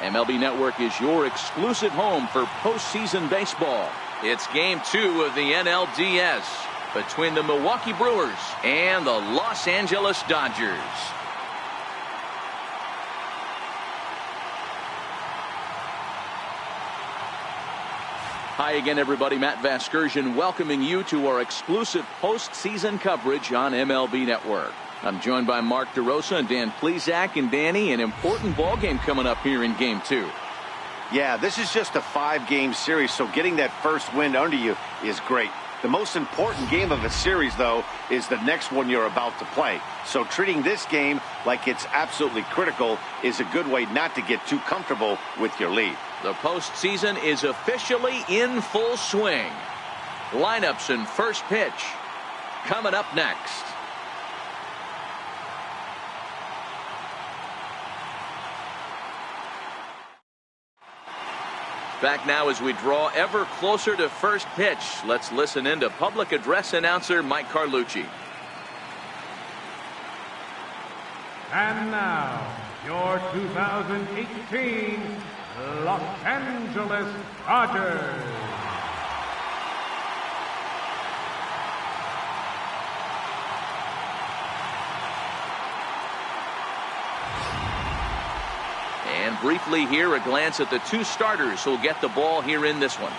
MLB Network is your exclusive home for postseason baseball. It's Game 2 of the NLDS between the Milwaukee Brewers and the Los Angeles Dodgers. Hi again, everybody. Matt Vasgersian welcoming you to our exclusive postseason coverage on MLB Network. I'm joined by Mark DeRosa and Dan Plesac, and Danny, an important ball game coming up here in Game 2. Yeah, this is just a 5-game series, so getting that first win under you is great. The most important game of a series, though, is the next one you're about to play. So treating this game like it's absolutely critical is a good way not to get too comfortable with your lead. The postseason is officially in full swing. Lineups and first pitch coming up next. Back now as we draw ever closer to first pitch. Let's listen in to public address announcer Mike Carlucci. And now, your 2018 Los Angeles Dodgers. And briefly here, a glance at the two starters who'll get the ball here in this one.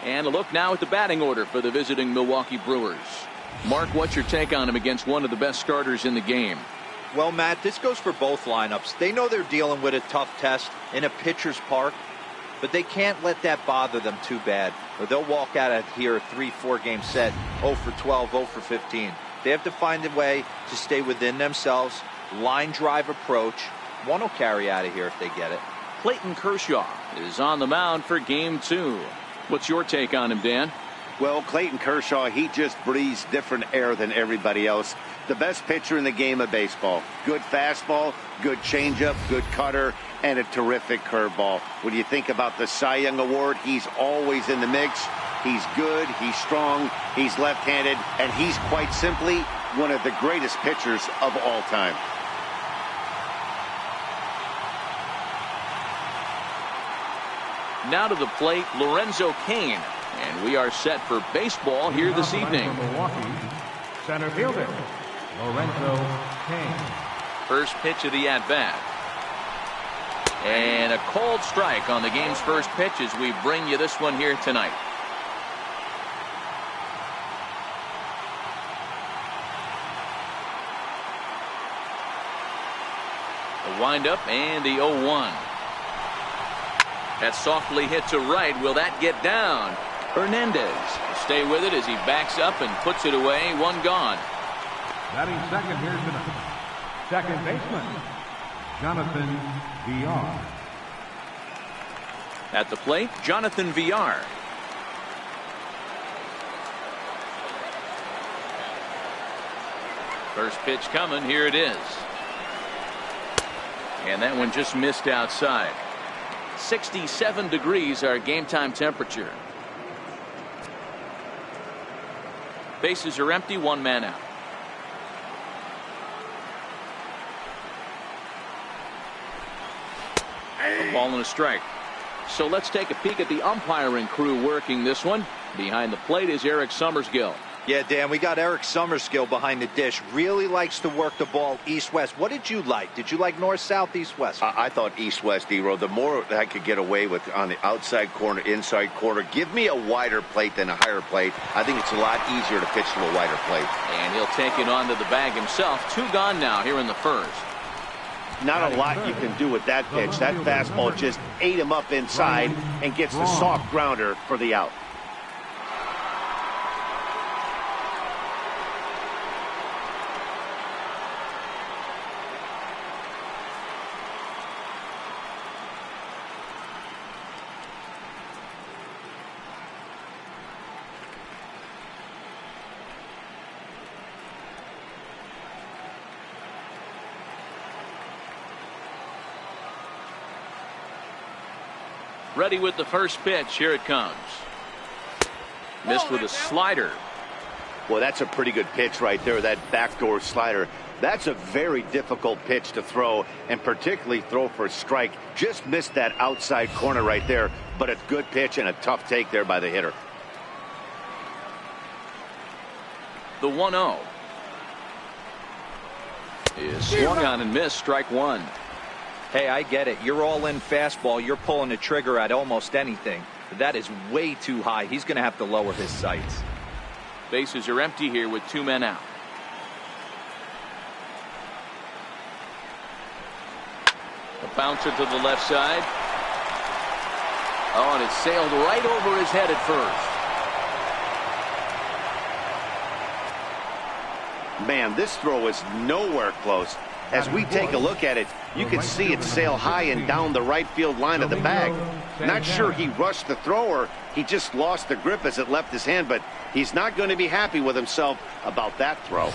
And a look now at the batting order for the visiting Milwaukee Brewers. Mark, what's your take on him against one of the best starters in the game? Well, Matt, this goes for both lineups. They know they're dealing with a tough test in a pitcher's park, but they can't let that bother them too bad, or they'll walk out of here a 3-4 game set, 0 for 12, 0 for 15. They have to find a way to stay within themselves, line drive approach. One will carry out of here if they get it. Clayton Kershaw is on the mound for Game 2. What's your take on him, Dan? Well, Clayton Kershaw, he just breathes different air than everybody else. The best pitcher in the game of baseball. Good fastball, good changeup, good cutter, and a terrific curveball. When you think about the Cy Young Award, he's always in the mix. He's good, he's strong, he's left-handed, and he's quite simply one of the greatest pitchers of all time. Now to the plate, Lorenzo Cain. And we are set for baseball here this evening. Milwaukee, center fielder, Lorenzo Cain. First pitch of the at-bat. And a cold strike on the game's first pitch as we bring you this one here tonight. The windup and the 0-1. That's softly hit to right. Will that get down? Hernandez will stay with it as he backs up and puts it away. One gone. Batting second here tonight, second baseman, Jonathan Villar. At the plate, Jonathan Villar. First pitch coming. Here it is. And that one just missed outside. 67 degrees our game time temperature. Bases are empty, one man out. A ball and a strike. So let's take a peek at the umpiring crew working this one. Behind the plate is Eric Summerskill. Yeah, Dan, we got Eric Summerskill behind the dish. Really likes to work the ball east-west. What did you like? Did you like north-south, east-west? I thought east-west, D-Row. The more I could get away with on the outside corner, inside corner, give me a wider plate than a higher plate. I think it's a lot easier to pitch to a wider plate. And he'll take it onto the bag himself. Two gone now here in the first. Not a lot you can do with that pitch. That fastball just ate him up inside and gets the soft grounder for the out. Ready with the first pitch. Here it comes. Missed with a slider. Well, that's a pretty good pitch right there, that backdoor slider. That's a very difficult pitch to throw, and particularly throw for a strike. Just missed that outside corner right there, but a good pitch and a tough take there by the hitter. The 1-0 is swung on and missed, strike one. Hey, I get it. You're all in fastball. You're pulling the trigger at almost anything. But that is way too high. He's going to have to lower his sights. Bases are empty here with 2 men out. A bouncer to the left side. Oh, and it sailed right over his head at first. Man, this throw is nowhere close. As we take a look at it, you can see it sail high and down the right field line of the bag. Not sure he rushed the throw or he just lost the grip as it left his hand, but he's not going to be happy with himself about that throw.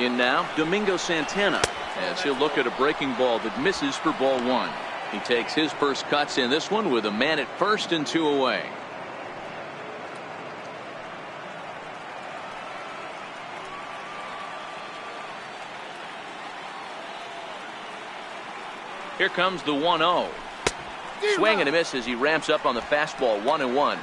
In now, Domingo Santana, as he'll look at a breaking ball that misses for ball one. He takes his first cuts in this one with a man at first and 2 away. Here comes the 1-0. Swing and a miss as he ramps up on the fastball, 1-1.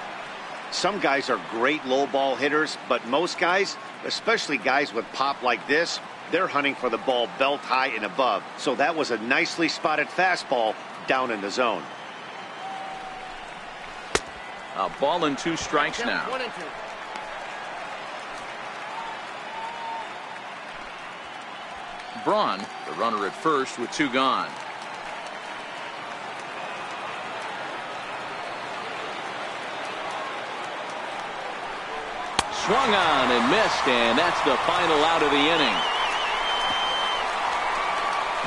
Some guys are great low ball hitters, but most guys, especially guys with pop like this, they're hunting for the ball belt high and above. So that was a nicely spotted fastball down in the zone. A ball and 2 strikes now. 1-2. Braun, the runner at first with 2 gone. Swung on and missed, and that's the final out of the inning.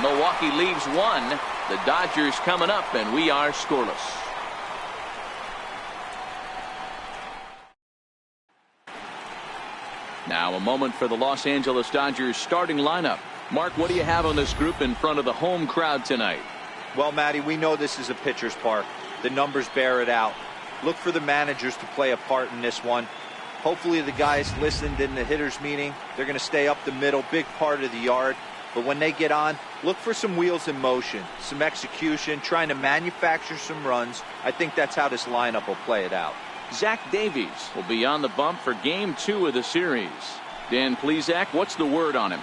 Milwaukee leaves 1. The Dodgers coming up, and we are scoreless. Now a moment for the Los Angeles Dodgers starting lineup. Mark, what do you have on this group in front of the home crowd tonight? Well, Matty, we know this is a pitcher's park. The numbers bear it out. Look for the managers to play a part in this one. Hopefully the guys listened in the hitters meeting. They're going to stay up the middle, big part of the yard. But when they get on, look for some wheels in motion, some execution, trying to manufacture some runs. I think that's how this lineup will play it out. Zach Davies will be on the bump for game 2 of the series. Dan Plesac, what's the word on him?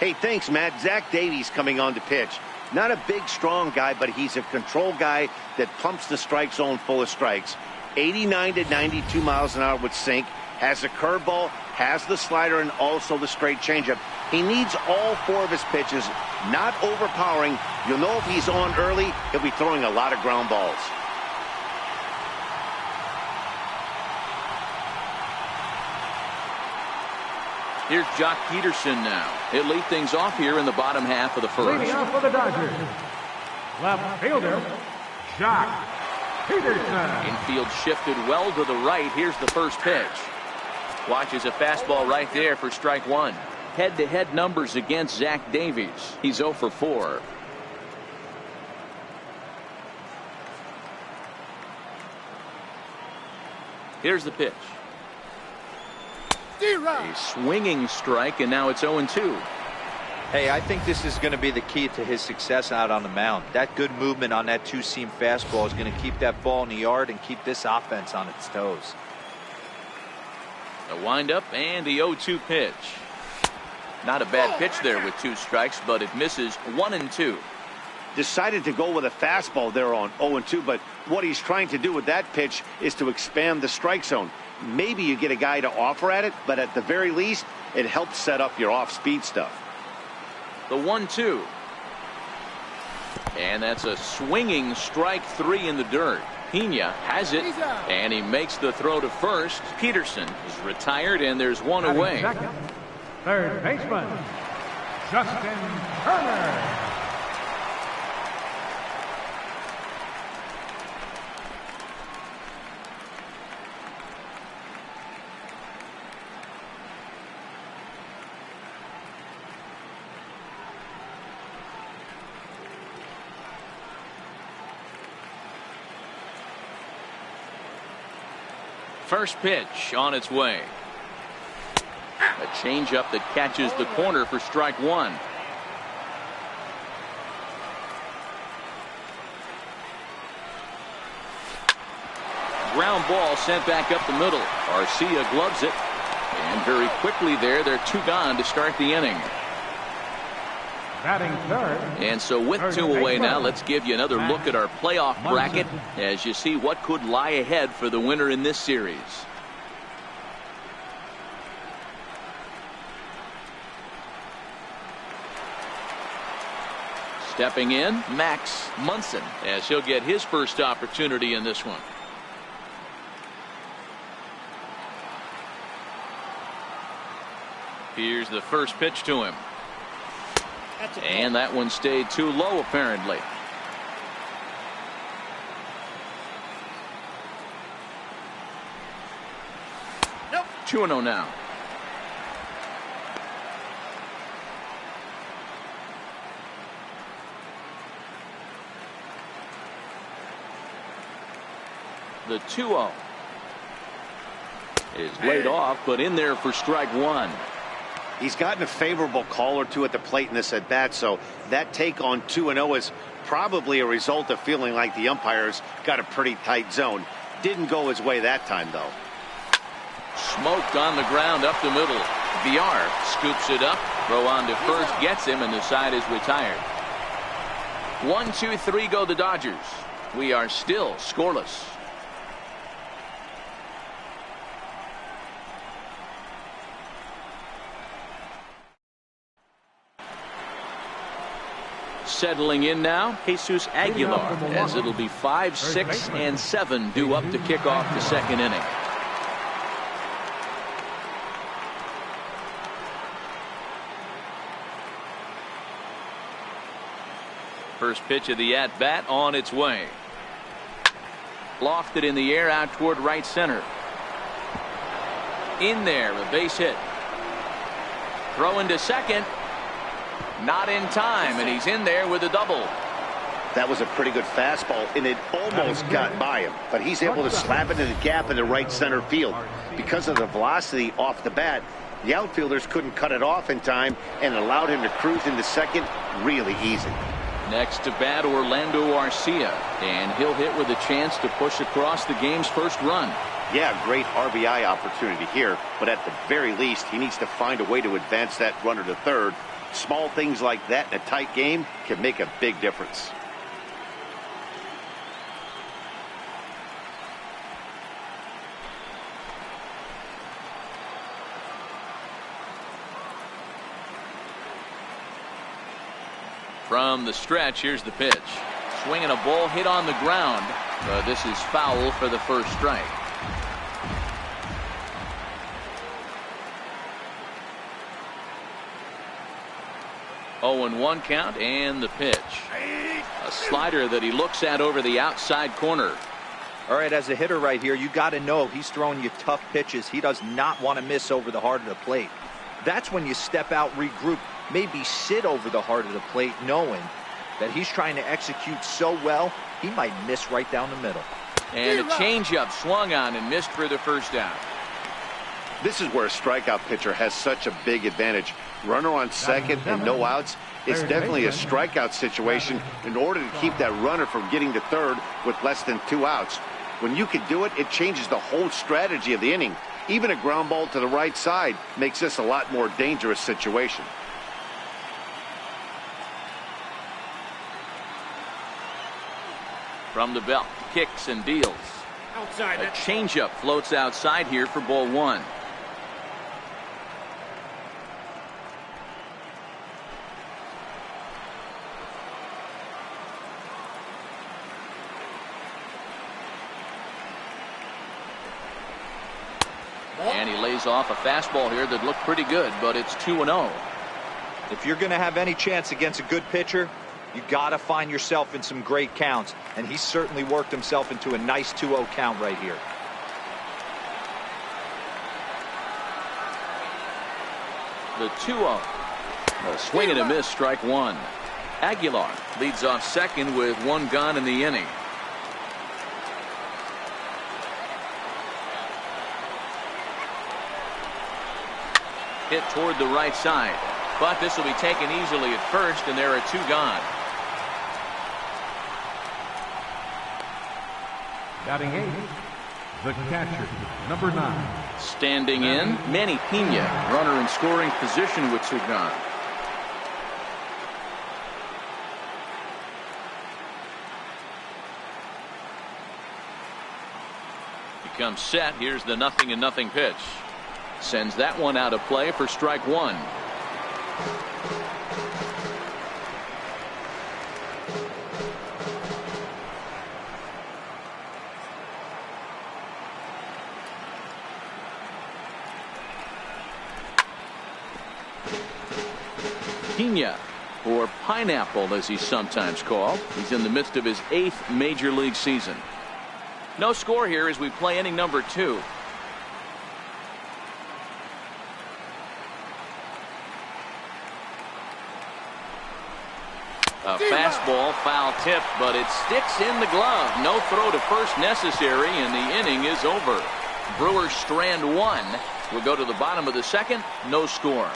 Hey, thanks, Matt. Zach Davies coming on to pitch. Not a big, strong guy, but he's a control guy that pumps the strike zone full of strikes. 89 to 92 miles an hour with sink. Has a curveball, has the slider, and also the straight changeup. He needs all 4 of his pitches, not overpowering. You'll know if he's on early, he'll be throwing a lot of ground balls. Here's Jock Peterson now. He'll lead things off here in the bottom half of the first. Leading off for the Dodgers, left fielder, Jock Peterson. Infield shifted well to the right. Here's the first pitch. Watches a fastball right there for strike 1. Head-to-head numbers against Zach Davies. He's 0 for 4. Here's the pitch. A swinging strike, and now it's 0-2. Hey, I think this is going to be the key to his success out on the mound. That good movement on that 2-seam fastball is going to keep that ball in the yard and keep this offense on its toes. The windup and the 0-2 pitch. Not a bad pitch there with 2 strikes, but it misses 1-2. Decided to go with a fastball there on 0-2, but what he's trying to do with that pitch is to expand the strike zone. Maybe you get a guy to offer at it, but at the very least, it helps set up your off-speed stuff. The 1-2. And that's a swinging strike 3 in the dirt. Pena has it, and he makes the throw to first. Peterson is retired, and there's 1 away. Second, third baseman, Justin Turner. First pitch on its way. A changeup that catches the corner for strike one. Ground ball sent back up the middle. Garcia gloves it. And very quickly they're two gone to start the inning. Batting third. And so with two away now, let's give you another look at our playoff bracket as you see what could lie ahead for the winner in this series. Stepping in, Max Munson, as he'll get his first opportunity in this one. Here's the first pitch to him. And that one stayed too low, apparently. Nope. 2-0 now. The 2-0 is laid off, but in there for strike one. He's gotten a favorable call or two at the plate in this at bat, so that take on 2-0 is probably a result of feeling like the umpires got a pretty tight zone. Didn't go his way that time, though. Smoked on the ground up the middle. VR scoops it up. Throw on to first, gets him, and the side is retired. 1-2-3 go the Dodgers. We are still scoreless. Settling in now, Jesus Aguilar, as it'll be 5, 6, and 7 due up to kick off the second inning. First pitch of the at-bat on its way. Lofted in the air out toward right center. In there, a base hit. Throw into second. Not in time, and he's in there with a double. That was a pretty good fastball, and it almost got by him, but he's able to slap it in the gap in the right center field. Because of the velocity off the bat, the outfielders couldn't cut it off in time and allowed him to cruise into second really easy. Next to bat, Orlando Arcia, and he'll hit with a chance to push across the game's first run. Yeah, great RBI opportunity here, but at the very least, he needs to find a way to advance that runner to third. Small things like that in a tight game can make a big difference. From the stretch, here's the pitch. Swinging a ball hit on the ground. This is foul for the first strike. Oh, and 1 count, and the pitch. A slider that he looks at over the outside corner. All right, as a hitter right here, you got to know he's throwing you tough pitches. He does not want to miss over the heart of the plate. That's when you step out, regroup, maybe sit over the heart of the plate, knowing that he's trying to execute so well, he might miss right down the middle. And a changeup swung on and missed for the first down. This is where a strikeout pitcher has such a big advantage. Runner on second and no outs. It's definitely a strikeout situation in order to keep that runner from getting to third with less than 2 outs. When you can do it, it changes the whole strategy of the inning. Even a ground ball to the right side makes this a lot more dangerous situation. From the belt, kicks and deals. Outside. A changeup floats outside here for ball 1. And he lays off a fastball here that looked pretty good, but it's 2-0. If you're going to have any chance against a good pitcher, you got to find yourself in some great counts, and he certainly worked himself into a nice 2-0 count right here. The 2-0. A swing and a miss, strike 1. Aguilar leads off second with 1 gone in the inning. Hit toward the right side. But this will be taken easily at first, and there are 2 gone. Batting 8, the catcher, number 9. Standing in, Manny Pena, runner in scoring position with 2 gone. He comes set. Here's the 0-0 pitch. Sends that one out of play for strike 1. Pena, or Pineapple as he's sometimes called. He's in the midst of his 8th major league season. No score here as we play inning number 2. A fastball, foul tip, but it sticks in the glove. No throw to first necessary, and the inning is over. Brewers strand 1. We'll go to the bottom of the 2nd. No score.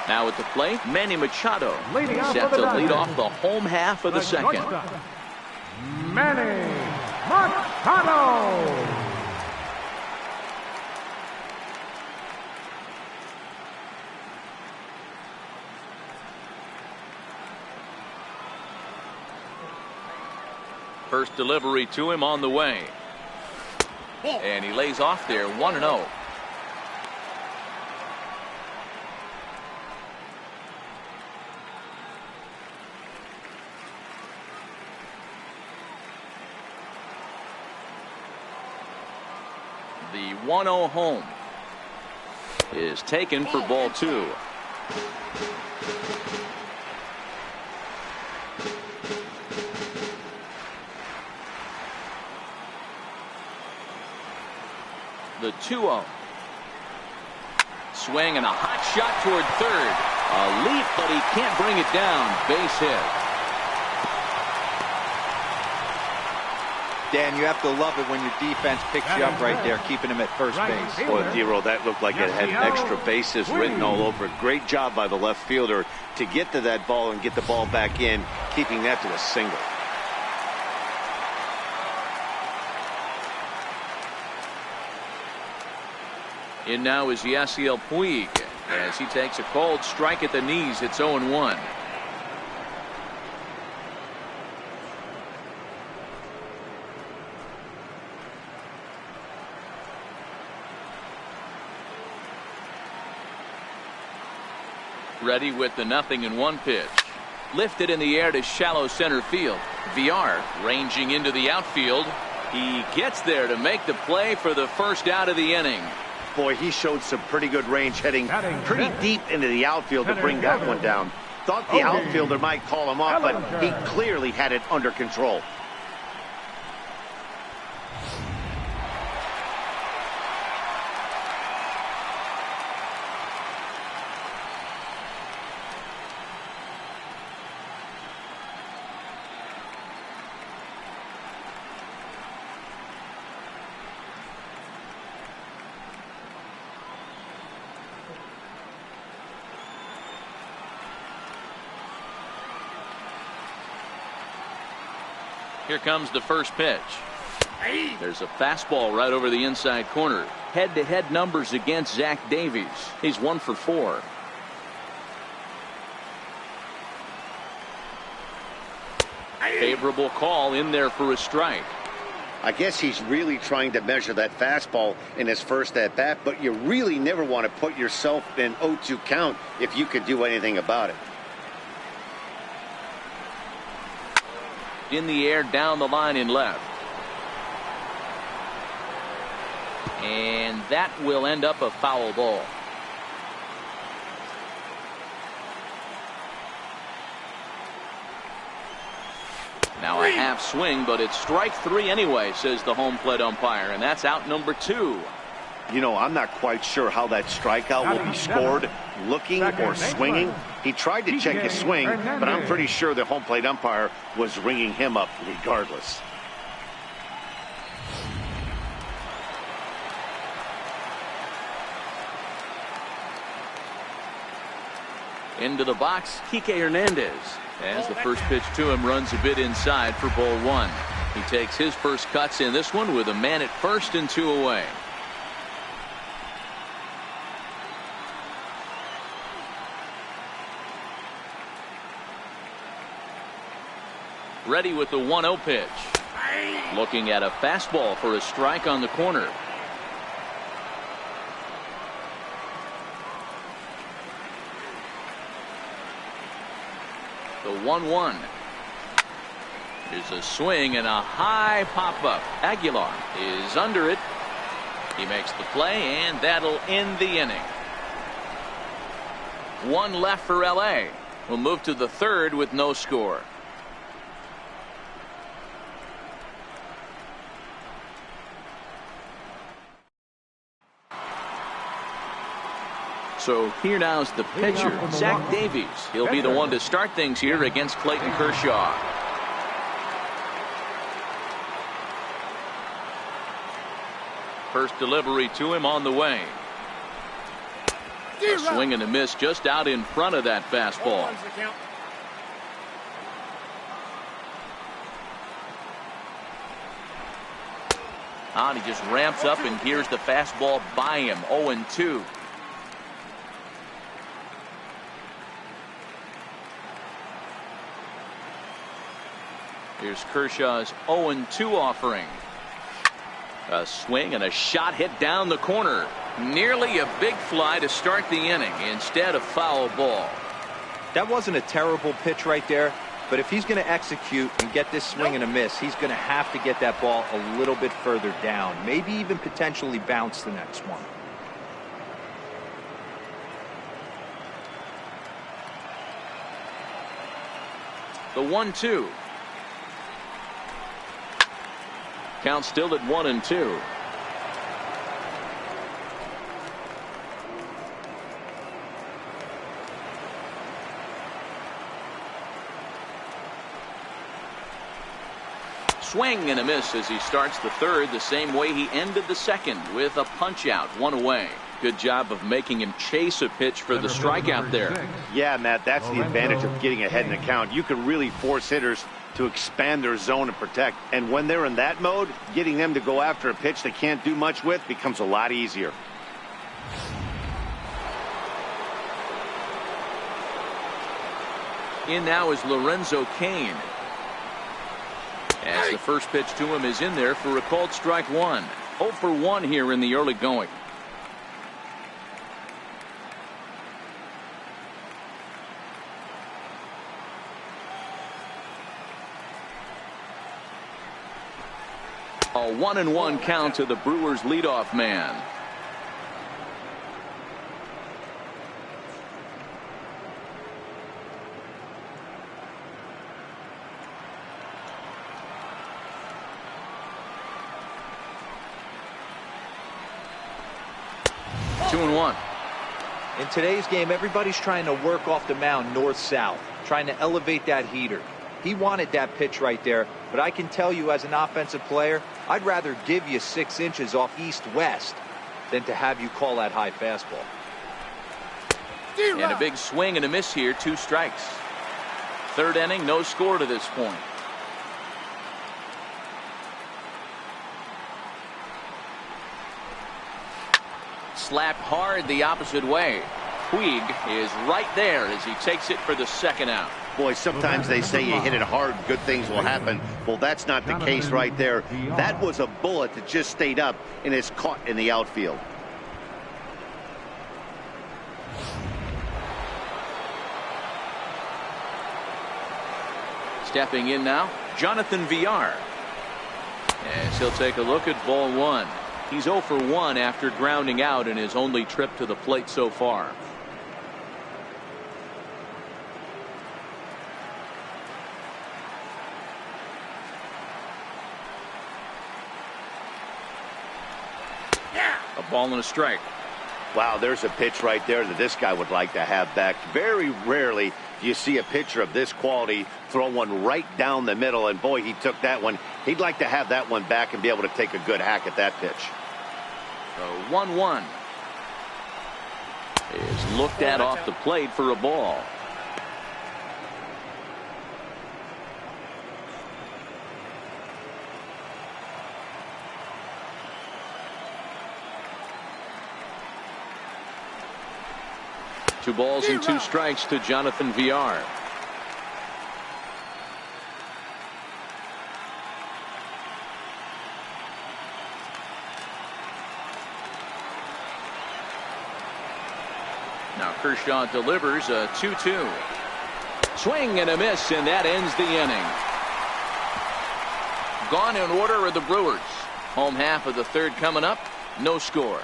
Now at the plate, Manny Machado set to lead off the home half of the 2nd. Manny Machado. First delivery to him on the way. And he lays off there 1-0. The 1-0 home is taken for ball 2. The 2-0. Swing and a hot shot toward third. A leap, but he can't bring it down. Base hit. Dan, you have to love it when your defense picks you up right there, keeping him at first base. Boy, Dero, that looked like it had extra bases written all over it. Great job by the left fielder to get to that ball and get the ball back in, keeping that to a single. In now is Yasiel Puig as he takes a cold strike at the knees. It's 0-1. Ready with the 0-1 pitch. Lifted in the air to shallow center field. VR ranging into the outfield. He gets there to make the play for the first out of the inning. Boy, he showed some pretty good range, heading pretty deep into the outfield to bring that one down. Thought the outfielder might call him off, but he clearly had it under control. Here comes the first pitch. There's a fastball right over the inside corner. Head-to-head numbers against Zach Davies. He's 1 for 4. Favorable call in there for a strike. I guess he's really trying to measure that fastball in his first at-bat, but you really never want to put yourself in 0-2 count if you could do anything about it. In the air, down the line in left. And that will end up a foul ball. Now a half swing, but it's strike 3 anyway, says the home plate umpire, and that's out number 2. You know, I'm not quite sure how that strikeout will be scored, looking or swinging. He tried to check his swing, but I'm pretty sure the home plate umpire was ringing him up regardless. Into the box, Kike Hernandez. As the first pitch to him runs a bit inside for ball one. He takes his first cuts in this one with a man at first and 2 away. Ready with the 1-0 pitch. Looking at a fastball for a strike on the corner. The 1-1. Here's a swing and a high pop-up. Aguilar is under it. He makes the play, and that'll end the inning. One left for LA. We'll move to the third with no score. So here now's the pitcher, Zach Davies. He'll be the one to start things here against Clayton Kershaw. First delivery to him on the way. A swing and a miss just out in front of that fastball. And he just ramps up, and here's the fastball by him. 0-2. Here's Kershaw's 0-2 offering. A swing and a shot hit down the corner. Nearly a big fly to start the inning. Instead, a foul ball. That wasn't a terrible pitch right there, but if he's going to execute and get this swing and a miss, he's going to have to get that ball a little bit further down. Maybe even potentially bounce the next one. The 1-2. Count still at 1-2. Swing and a miss as he starts the third, the same way he ended the second, with a punch out, 1 away. Good job of making him chase a pitch for the strikeout there. Yeah, Matt, that's the advantage of getting ahead in the count. You can really force hitters to expand their zone and protect. And when they're in that mode, getting them to go after a pitch they can't do much with becomes a lot easier. In now is Lorenzo Cain. As the first pitch to him is in there for a called strike one. 0 for 1 here in the early going. A 1-1 count to the Brewers leadoff man. In today's game, everybody's trying to work off the mound north-south, trying to elevate that heater. He wanted that pitch right there, but I can tell you as an offensive player, I'd rather give you 6 inches off east-west than to have you call that high fastball. And a big swing and a miss here, 2 strikes. Third inning, no score to this point. Slapped hard the opposite way. Puig is right there as he takes it for the second out. Boy, sometimes they say you hit it hard, good things will happen. Well, that's not the case right there. That was a bullet that just stayed up and is caught in the outfield. Stepping in now, Jonathan Villar. As he'll take a look at ball 1. He's 0 for 1 after grounding out in his only trip to the plate so far. A ball and a strike. Wow, there's a pitch right there that this guy would like to have back. Very rarely do you see a pitcher of this quality throw one right down the middle, and boy, he took that one. He'd like to have that one back and be able to take a good hack at that pitch. So 1-1 is looked at off the plate for a ball. Two balls and two strikes to Jonathan Villar. Now Kershaw delivers a 2-2. Swing and a miss, and that ends the inning. Gone in order are the Brewers. Home half of the third coming up. No score.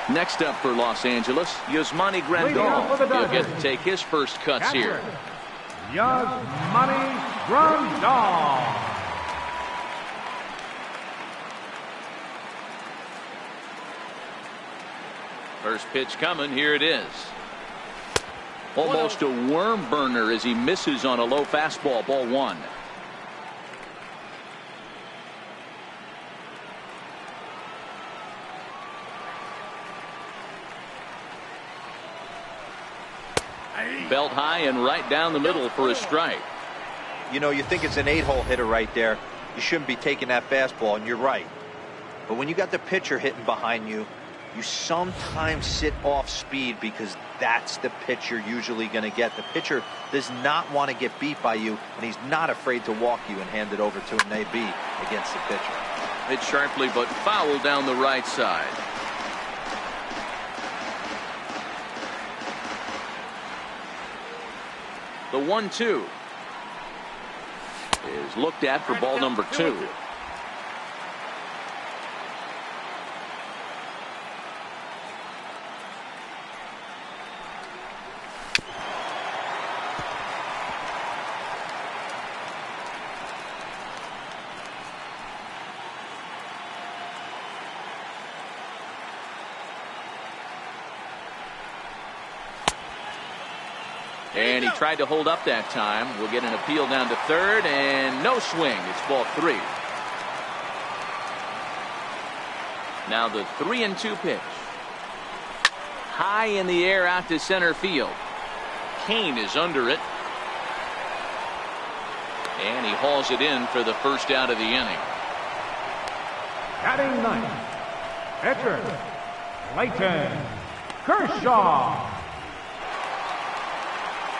Next up for Los Angeles, Yasmani Grandal. He'll get to take his first cuts here. Yasmani Grandal. First pitch coming. Here it is. Almost a worm burner as he misses on a low fastball. Ball one. Belt high and right down the middle for a strike. You know, you think it's an 8-hole hitter right there. You shouldn't be taking that fastball, and you're right. But when you got the pitcher hitting behind you, you sometimes sit off speed because that's the pitch you're usually going to get. The pitcher does not want to get beat by you, and he's not afraid to walk you and hand it over to an AB against the pitcher. Hit sharply but foul down the right side. The 1-2 is looked at for ball number 2. And he tried to hold up that time. We'll get an appeal down to third, and no swing. It's ball 3. Now the 3-2 pitch. High in the air out to center field. Kane is under it. And he hauls it in for the first out of the inning. Batting ninth, pitcher, Clayton Kershaw.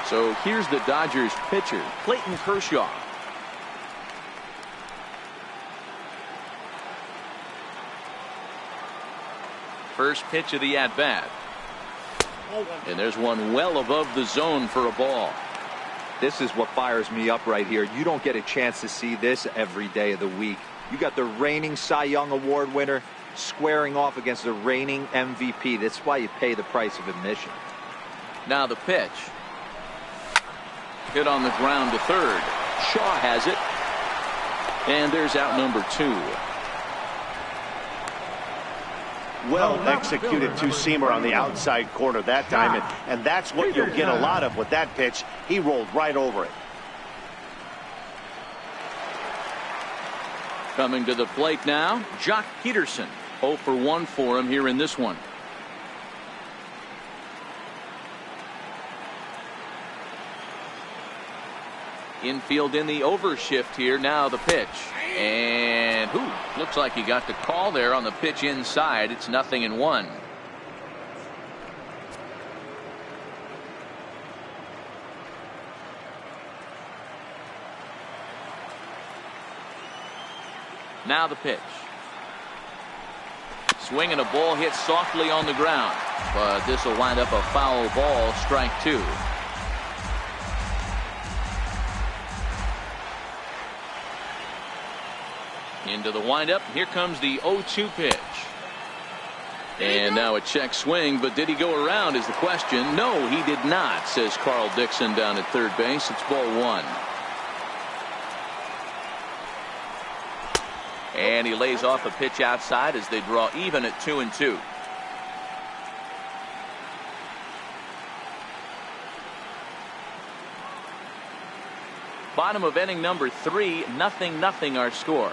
So here's the Dodgers pitcher, Clayton Kershaw. First pitch of the at-bat. And there's one well above the zone for a ball. This is what fires me up right here. You don't get a chance to see this every day of the week. You got the reigning Cy Young Award winner squaring off against the reigning MVP. That's why you pay the price of admission. Now the pitch. Hit on the ground to third. Shaw has it. And there's out number 2. Well executed two-seamer on the outside corner that time, and that's what you'll get a lot of with that pitch. He rolled right over it. Coming to the plate now, Jock Peterson. 0 for 1 for him here in this one. Infield in the overshift here. Now the pitch. And looks like he got the call there on the pitch inside. It's 0-1. Now the pitch. Swing and a ball hit softly on the ground. But this will wind up a foul ball. Strike 2. Into the windup. Here comes the 0-2 pitch. And now a check swing, but did he go around is the question. No, he did not, says Carl Dixon down at third base. It's ball 1. And he lays off a pitch outside as they draw even at 2-2. Bottom of inning number 3, 0-0 our score.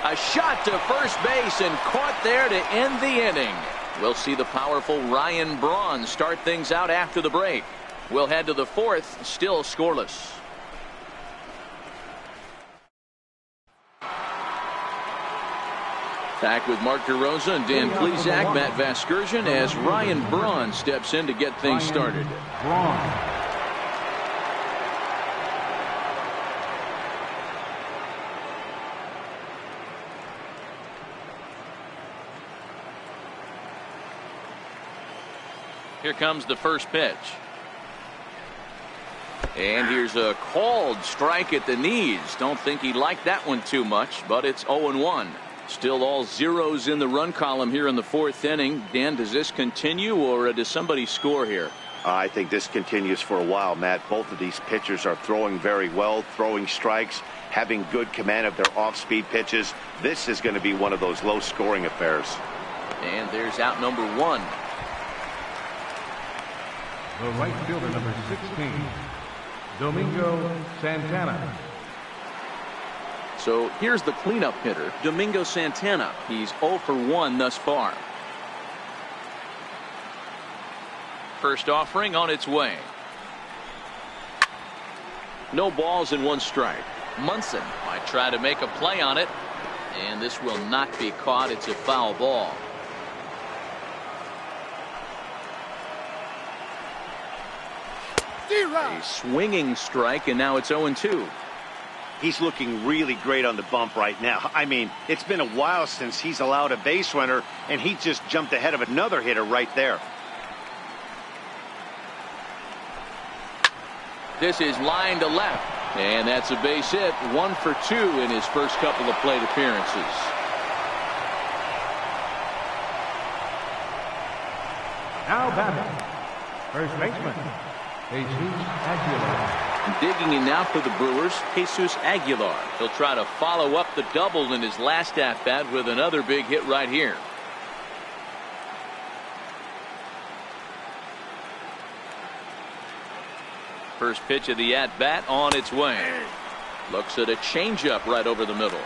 A shot to first base and caught there to end the inning. We'll see the powerful Ryan Braun start things out after the break. We'll head to the 4th, still scoreless. Back with Mark DeRosa and Dan Plesac, Matt Vasgersian, as Ryan Braun steps in to get things started. Here comes the first pitch. And here's a called strike at the knees. Don't think he liked that one too much, but it's 0-1. Still all zeros in the run column here in the 4th inning. Dan, does this continue, or does somebody score here? I think this continues for a while, Matt. Both of these pitchers are throwing very well, throwing strikes, having good command of their off-speed pitches. This is going to be one of those low-scoring affairs. And there's out number 1. The right fielder, number 16, Domingo Santana. So here's the cleanup hitter, Domingo Santana. He's 0 for 1 thus far. First offering on its way. No balls and 1 strike. Munson might try to make a play on it, and this will not be caught. It's a foul ball. A swinging strike, and now it's 0-2. He's looking really great on the bump right now. I mean, it's been a while since he's allowed a base runner, and he just jumped ahead of another hitter right there. This is line to left, and that's a base hit. 1 for 2 in his first couple of plate appearances. Now batting, first baseman, Jesus Aguilar. Digging in now for the Brewers, Jesus Aguilar. He'll try to follow up the double in his last at-bat with another big hit right here. First pitch of the at-bat on its way. Looks at a changeup right over the middle.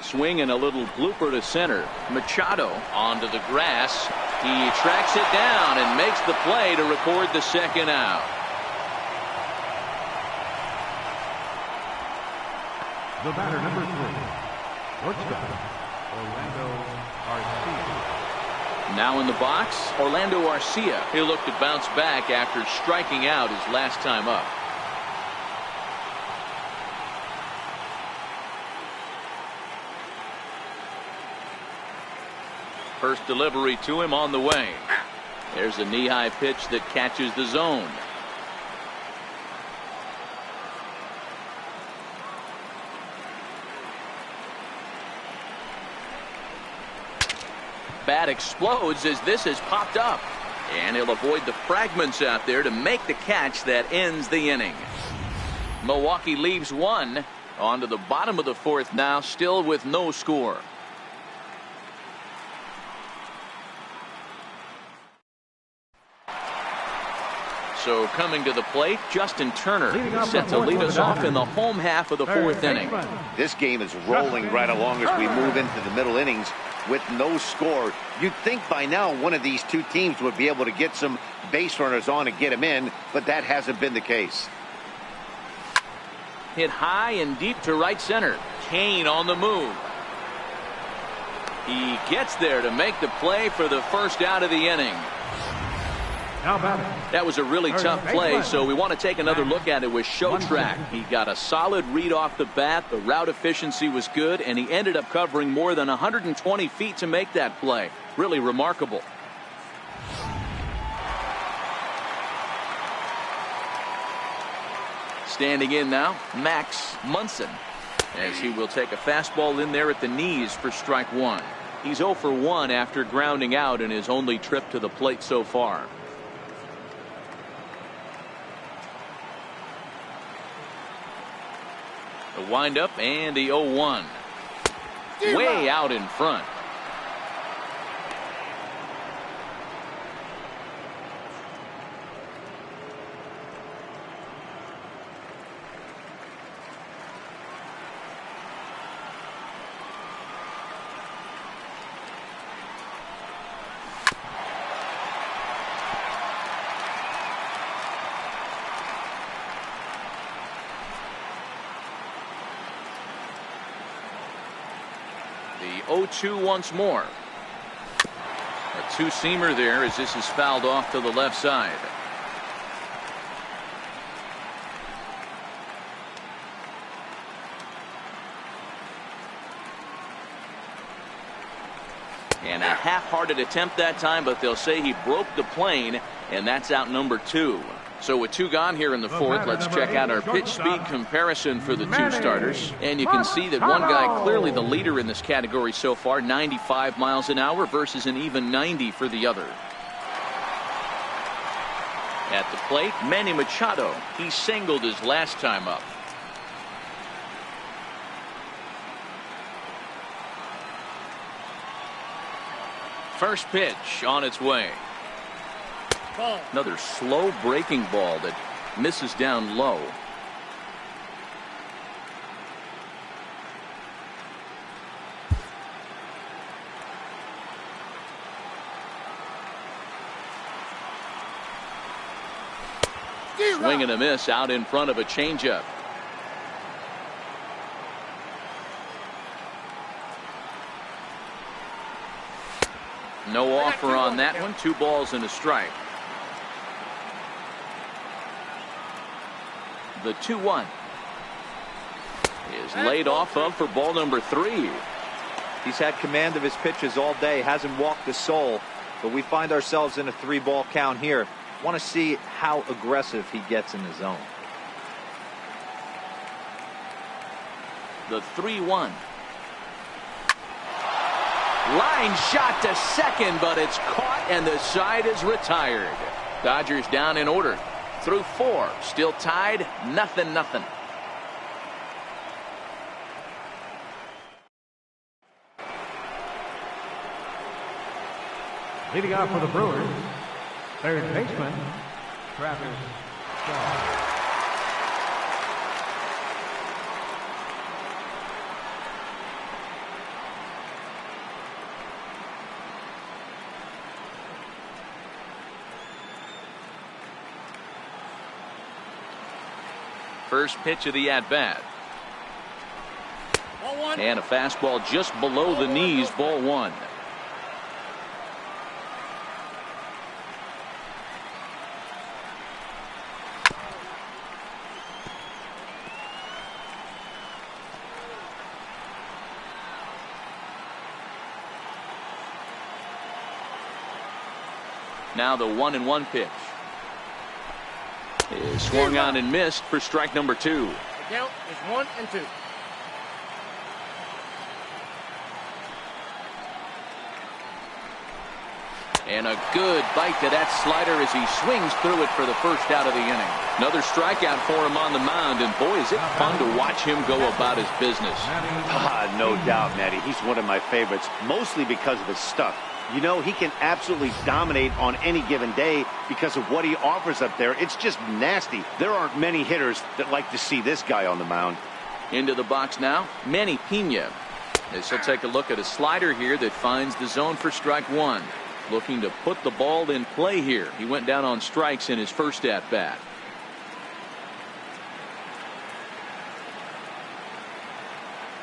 Swing and a little blooper to center. Machado onto the grass. He tracks it down and makes the play to record the second out. The batter, number 3, shortstop, Orlando Arcia. Now in the box, Orlando Arcia. He'll look to bounce back after striking out his last time up. First delivery to him on the way. There's a knee-high pitch that catches the zone. Bat explodes as this has popped up. And he'll avoid the fragments out there to make the catch that ends the inning. Milwaukee leaves 1. On to the bottom of the 4th now, still with no score. So coming to the plate, Justin Turner set to lead us off in the home half of the 4th inning. This game is rolling right along as we move into the middle innings with no score. You'd think by now one of these two teams would be able to get some base runners on and get them in, but that hasn't been the case. Hit high and deep to right center. Kane on the move. He gets there to make the play for the first out of the inning. That was a really tough play, so we want to take another look at it with Show Track. He got a solid read off the bat. The route efficiency was good, and he ended up covering more than 120 feet to make that play. Really remarkable. Standing in now, Max Munson, as he will take a fastball in there at the knees for strike one. He's 0 for 1 after grounding out in his only trip to the plate so far. The windup and the 0-1. Way out in front. The 0-2 once more. A two-seamer there as this is fouled off to the left side. And a half-hearted attempt that time, but they'll say he broke the plane, and that's out number 2. So with 2 gone here in the 4th, let's check out our pitch speed comparison for the 2 starters. And you can see that one guy clearly the leader in this category so far, 95 miles an hour versus an even 90 for the other. At the plate, Manny Machado. He singled his last time up. First pitch on its way. Another slow breaking ball that misses down low. Swing and a miss out in front of a changeup. No offer on that one. 2 balls and a strike. The 2-1 is laid off of for ball number 3. He's had command of his pitches all day, hasn't walked a soul, but we find ourselves in a 3-ball count here. Want to see how aggressive he gets in the zone. The 3-1. Line shot to second, but it's caught and the side is retired. Dodgers down in order. Through 4, still tied, 0-0. Leading off for the Brewers, third baseman, Travis Shaw. First pitch of the at-bat. And a fastball just below the knees, ball 1. Now the 1-1 pitch is swung on and missed for strike number 2. The count is 1-2. And a good bite to that slider as he swings through it for the first out of the inning. Another strikeout for him on the mound, and boy, is it fun to watch him go about his business. No doubt, Matty. He's one of my favorites, mostly because of his stuff. You know, he can absolutely dominate on any given day because of what he offers up there. It's just nasty. There aren't many hitters that like to see this guy on the mound. Into the box now, Manny Pena. As he'll take a look at a slider here that finds the zone for strike 1. Looking to put the ball in play here. He went down on strikes in his first at-bat.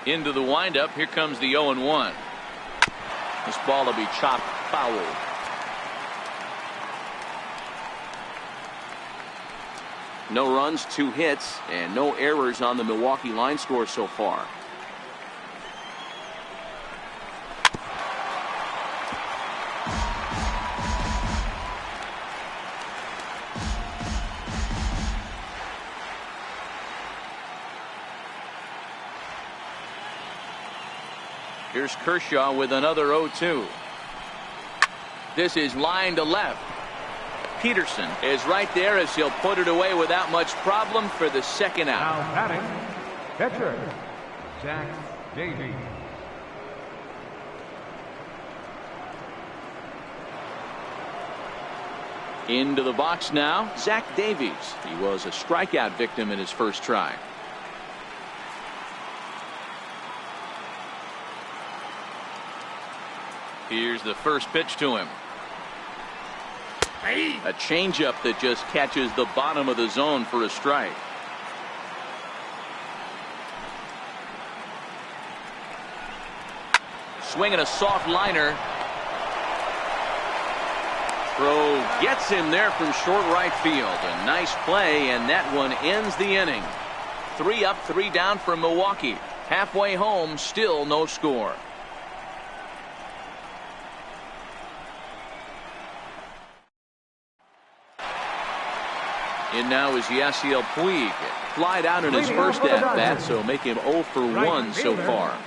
Into the windup. Here comes the 0-1. This ball will be chopped foul. No runs, 2 hits, and no errors on the Milwaukee line score so far. Here's Kershaw with another 0-2. This is line to left. Peterson is right there as he'll put it away without much problem for the second out. Now batting, catcher, Zach Davies. Into the box now, Zach Davies. He was a strikeout victim in his first try. Here's the first pitch to him. A changeup that just catches the bottom of the zone for a strike. Swinging a soft liner. Throw gets him there from short right field. A nice play, and that one ends the inning. 3 up, 3 down for Milwaukee. Halfway home, still no score. And now is Yasiel Puig. Flied out in his first at-bat, so make him 0 for 1 so far.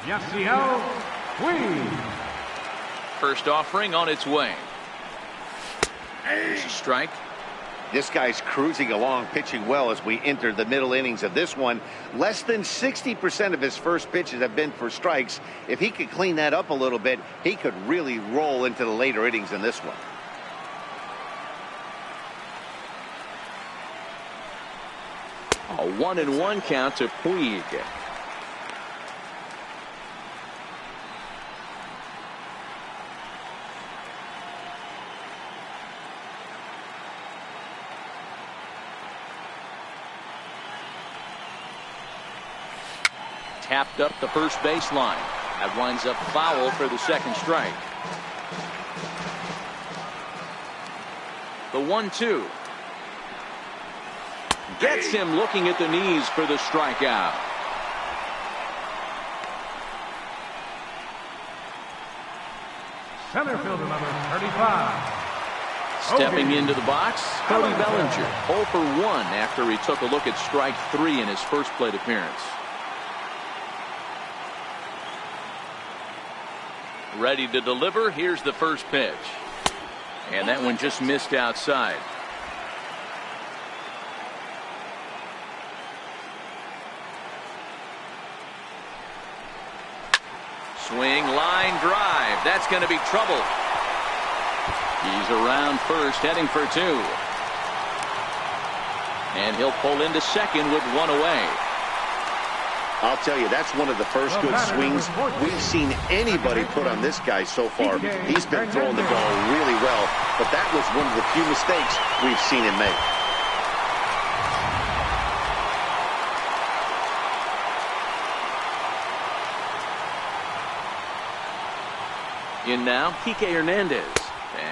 Yasiel Puig. First offering on its way. There's a strike. This guy's cruising along, pitching well as we enter the middle innings of this one. Less than 60% of his first pitches have been for strikes. If he could clean that up a little bit, he could really roll into the later innings in this one. A 1-1 count to Puig. Tapped up the first baseline. That winds up foul for the second strike. The 1-2. Gets him looking at the knees for the strikeout. Center fielder number 35. Stepping into the box, Cody Bellinger. 0 for 1 after he took a look at strike 3 in his first plate appearance. Ready to deliver. Here's the first pitch. And that one just missed outside. Swing, line drive. That's going to be trouble. He's around first, heading for 2. And he'll pull into second with 1 away. I'll tell you, that's one of the first good swings we've seen anybody put on this guy so far. He's been throwing the ball really well, but that was one of the few mistakes we've seen him make. In now, Kike Hernandez.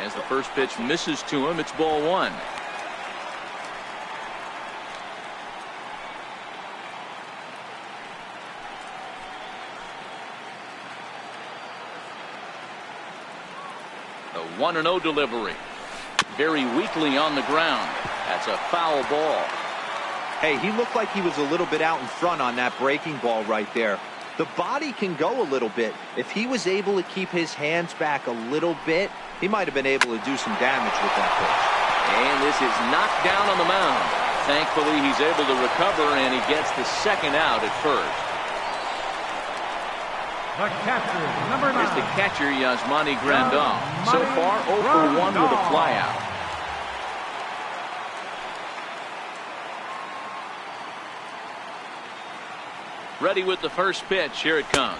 As the first pitch misses to him, it's ball 1. The 1-0 delivery. Very weakly on the ground. That's a foul ball. Hey, he looked like he was a little bit out in front on that breaking ball right there. The body can go a little bit. If he was able to keep his hands back a little bit, he might have been able to do some damage with that pitch. And this is knocked down on the mound. Thankfully, he's able to recover, and he gets the second out at first. The catcher, number 9. Here's the catcher, Yasmani Grandal. So far, 0 for 1 with a flyout. Ready with the first pitch. Here it comes.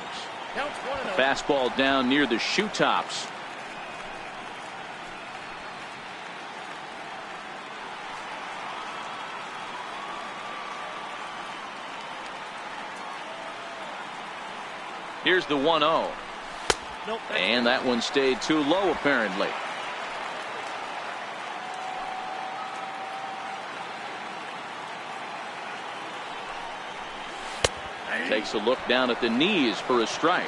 Fastball down near the shoe tops. Here's the 1-0. And that one stayed too low, apparently. Takes a look down at the knees for a strike.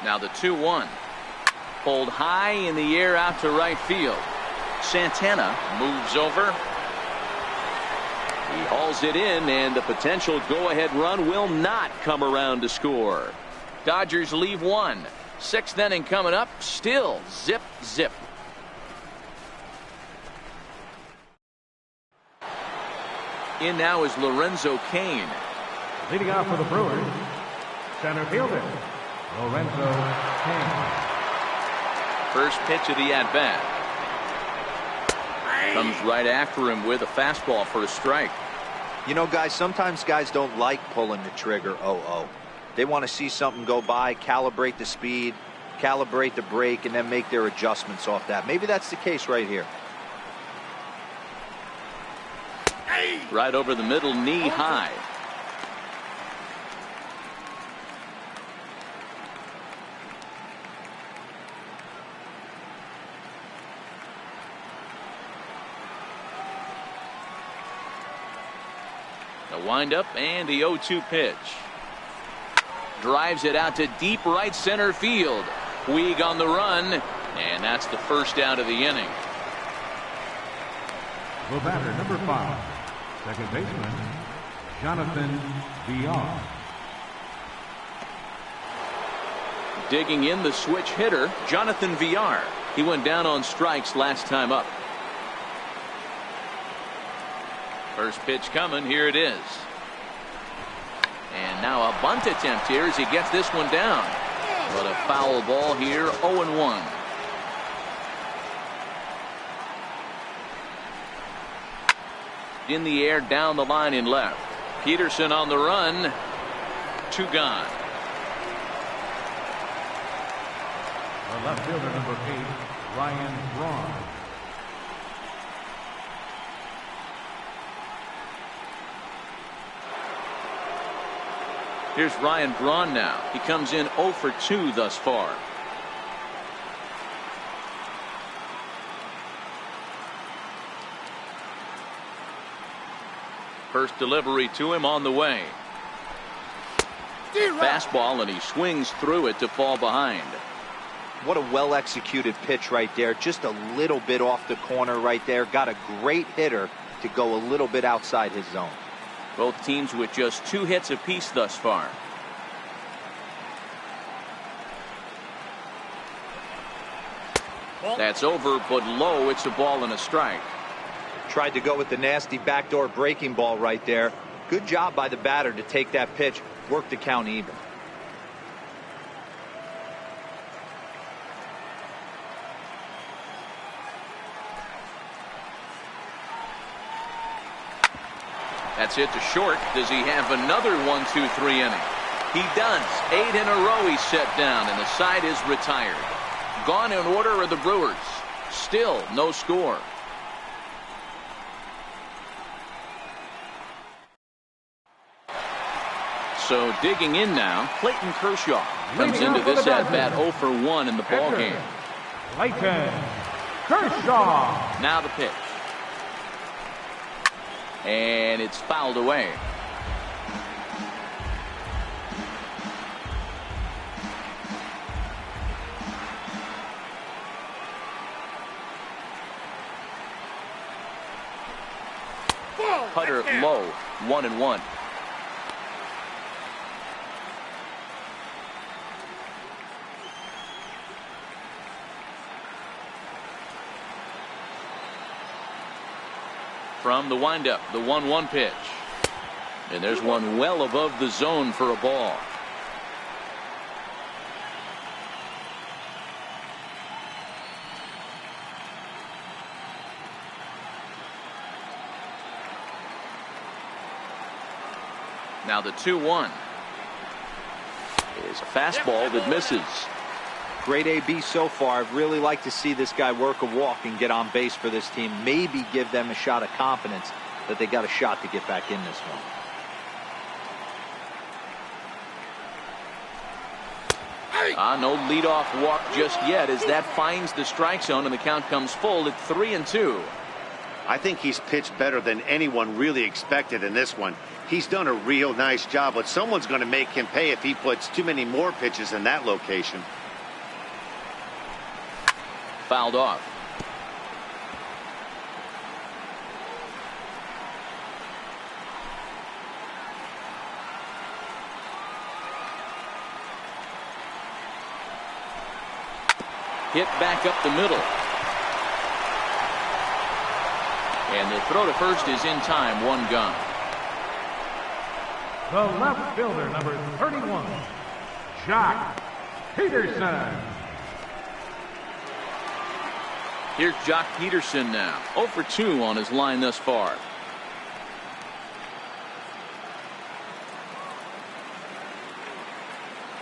Now the 2-1. Pulled high in the air out to right field. Santana moves over. He hauls it in, and the potential go-ahead run will not come around to score. Dodgers leave one. 6th inning coming up. Still zip, zip. In now is Lorenzo Cain. Leading off for the Brewers, center fielder, Lorenzo Cain. First pitch of the at-bat. Comes right after him with a fastball for a strike. You know, guys, sometimes guys don't like pulling the trigger 0-0. They want to see something go by, calibrate the speed, calibrate the brake, and then make their adjustments off that. Maybe that's the case right here. Right over the middle, knee high. The windup and the 0-2 pitch. Drives it out to deep right center field. Puig on the run, and that's the first out of the inning. The batter, number 5, second baseman, Jonathan Villar. Digging in the switch hitter, Jonathan Villar. He went down on strikes last time up. First pitch coming. Here it is. And now a bunt attempt here as he gets this one down. But a foul ball here, 0-1. In the air, down the line in left. Peterson on the run. 2 gone. The left fielder, number 8, Ryan Braun. Here's Ryan Braun now. He comes in 0 for 2 thus far. First delivery to him on the way. Fastball, and he swings through it to fall behind. What a well-executed pitch right there. Just a little bit off the corner right there. Got a great hitter to go a little bit outside his zone. Both teams with just 2 hits apiece thus far. That's over, but low. It's a ball and a strike. Tried to go with the nasty backdoor breaking ball right there. Good job by the batter to take that pitch, work the count even. That's it to short. Does he have another 1-2-3 inning? He does. 8 in a row he's set down, and the side is retired. Gone in order are the Brewers. Still no score. So digging in now, Clayton Kershaw comes into this at-bat 0 for 1 in the ballgame. Clayton Kershaw. Now the pitch. And it's fouled away. Cutter low, 1-1. From the windup, the 1-1 pitch. And there's one well above the zone for a ball. Now the 2-1 is a fastball that misses. Great AB so far. I'd really like to see this guy work a walk and get on base for this team. Maybe give them a shot of confidence that they got a shot to get back in this one. No leadoff walk just yet as that finds the strike zone and the count comes full at 3-2. I think he's pitched better than anyone really expected in this one. He's done a real nice job, but someone's going to make him pay if he puts too many more pitches in that location. Fouled off. Hit back up the middle. And the throw to first is in time, one gone. The left fielder, number 31, Jock Peterson. Here's Jock Peterson now. 0 for 2 on his line thus far.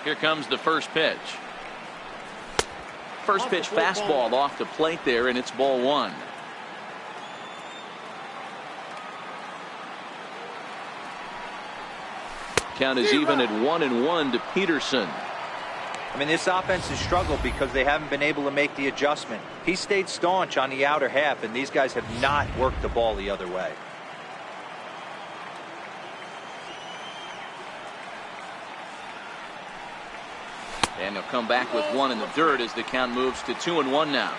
Here comes the first pitch. First pitch fastball off the plate there, and it's ball one. Count is even at 1-1 to Peterson. I mean, this offense has struggled because they haven't been able to make the adjustment. He stayed staunch on the outer half, and these guys have not worked the ball the other way. And they'll come back with one in the dirt as the count moves to 2-1 now.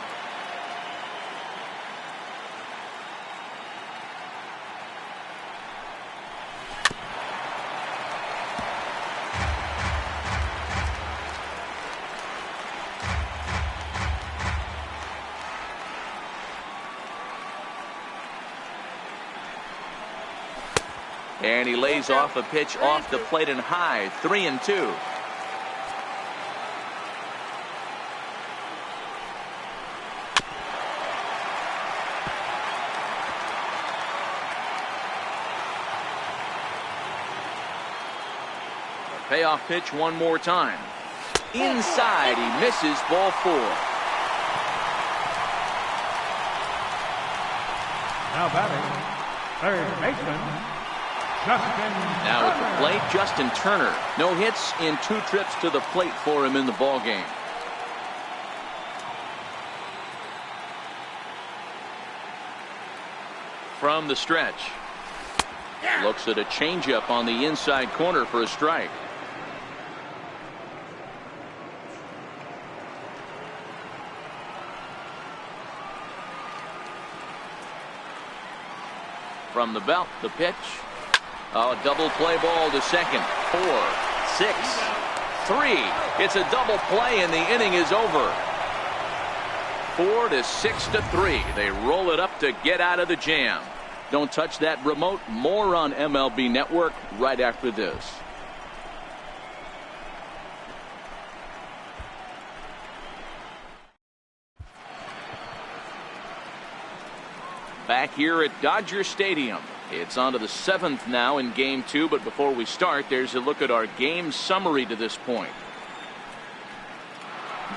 And he lays off a pitch off the plate and high. 3-2. Payoff pitch one more time. Inside, he misses, ball 4. Now batting, third baseman, Justin Now at the Turner. plate, Justin Turner. No hits in 2 trips to the plate for him in the ballgame. From the stretch. Looks at a changeup on the inside corner for a strike. From the belt, the pitch. Oh, double play ball to second. 4, 6, 3. It's a double play and the inning is over. 4 to 6 to 3. They roll it up to get out of the jam. Don't touch that remote. More on MLB Network right after this. Back here at Dodger Stadium. It's on to the 7th now in game 2, but before we start, there's a look at our game summary to this point.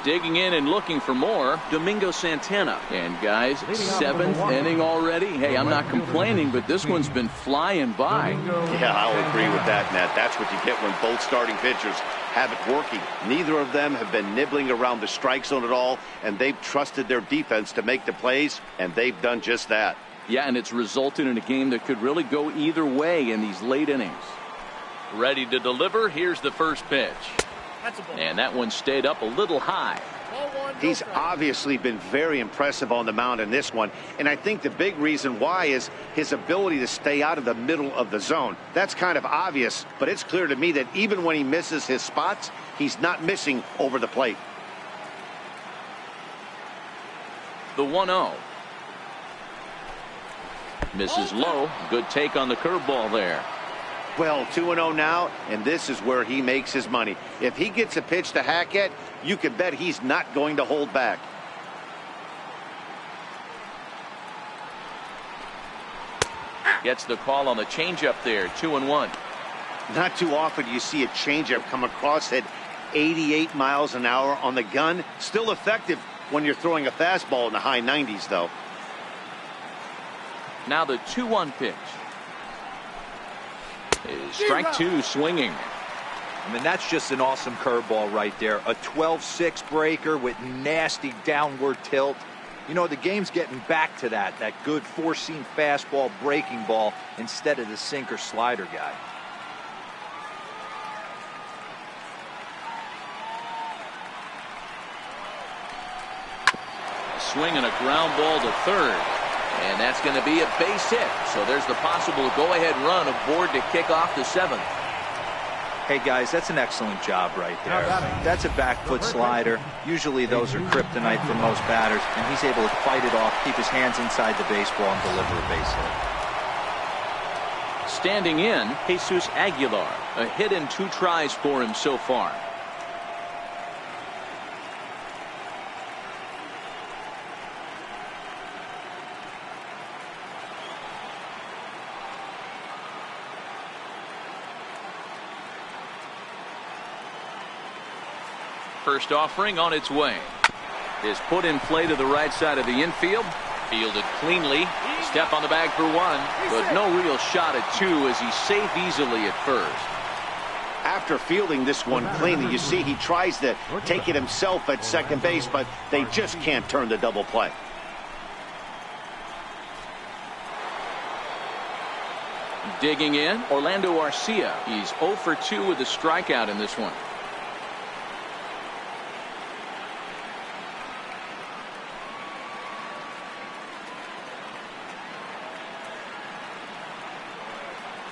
Digging in and looking for more, Domingo Santana. And guys, 7th inning already. Hey, I'm not complaining, but this one's been flying by. Yeah, I'll agree with that, Matt. That's what you get when both starting pitchers have it working. Neither of them have been nibbling around the strike zone at all, and they've trusted their defense to make the plays, and they've done just that. Yeah, and it's resulted in a game that could really go either way in these late innings. Ready to deliver. Here's the first pitch. And that one stayed up a little high. He's obviously been very impressive on the mound in this one, and I think the big reason why is his ability to stay out of the middle of the zone. That's kind of obvious, but it's clear to me that even when he misses his spots, he's not missing over the plate. The 1-0. Misses low. Good take on the curveball there. Well, 2-0 now, and this is where he makes his money. If he gets a pitch to hack at, you can bet he's not going to hold back. Gets the call on the changeup there. 2-1. Not too often do you see a changeup come across at 88 miles an hour on the gun. Still effective when you're throwing a fastball in the high 90s, though. Now the 2-1 pitch. Strike 2 swinging. I mean, that's just an awesome curveball right there. A 12-6 breaker with nasty downward tilt. You know, the game's getting back to that good four-seam fastball, breaking ball, instead of the sinker slider guy. A swing and a ground ball to third. And that's going to be a base hit. So there's the possible go-ahead run aboard to kick off the seventh. Hey, guys, that's an excellent job right there. That's a back foot slider. Usually those are kryptonite for most batters, and he's able to fight it off, keep his hands inside the baseball, and deliver a base hit. Standing in, Jesus Aguilar. A hit in 2 tries for him so far. First offering on its way. Is put in play to the right side of the infield. Fielded cleanly. Step on the bag for 1. But no real shot at 2 as he's safe easily at first. After fielding this one cleanly, you see he tries to take it himself at second base, but they just can't turn the double play. Digging in, Orlando Arcia. He's 0 for 2 with a strikeout in this one.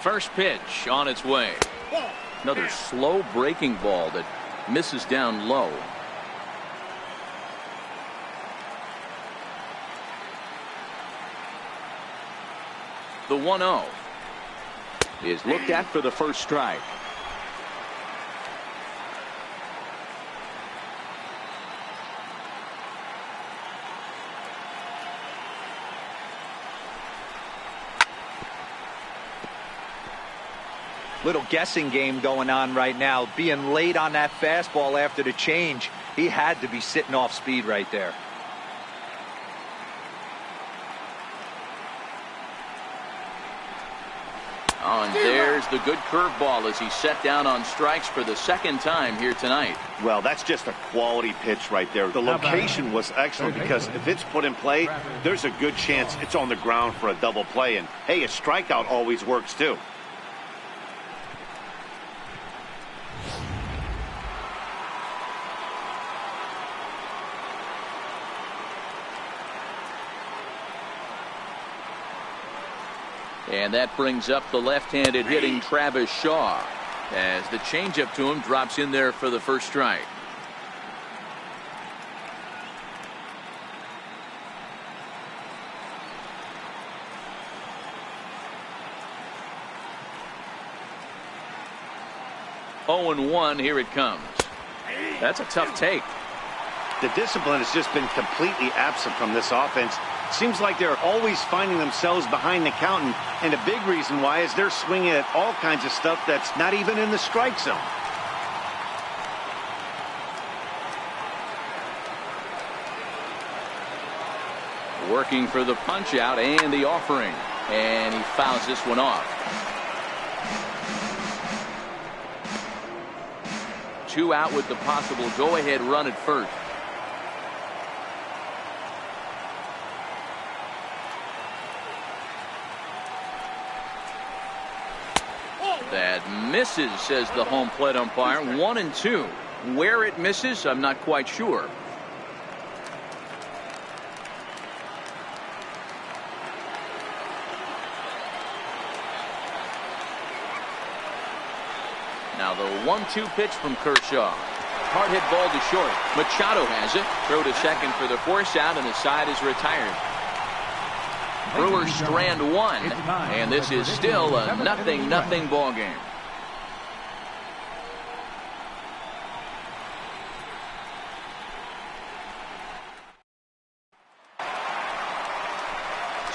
First pitch on its way. Another slow breaking ball that misses down low. The 1-0 is looked at for the first strike. Little guessing game going on right now. Being late on that fastball after the change. He had to be sitting off speed right there. Oh, and there's the good curveball as he set down on strikes for the second time here tonight. Well, that's just a quality pitch right there. The location was excellent because if it's put in play, there's a good chance it's on the ground for a double play. And, hey, a strikeout always works, too. And that brings up the left-handed hitting Travis Shaw as the changeup to him drops in there for the first strike. Oh, and 1, here it comes. That's a tough take. The discipline has just been completely absent from this offense. Seems like they're always finding themselves behind the count, and a big reason why is they're swinging at all kinds of stuff that's not even in the strike zone. Working for the punch out and the offering, and he fouls this one off. 2 out with the possible go-ahead run at first. That misses, says the home plate umpire. 1 and 2. Where it misses, I'm not quite sure. Now the 1-2 pitch from Kershaw. Hard hit ball to short. Machado has it. Throw to second for the force out, and the side is retired. Brewers strand 1, and this is still a 0-0 ball game.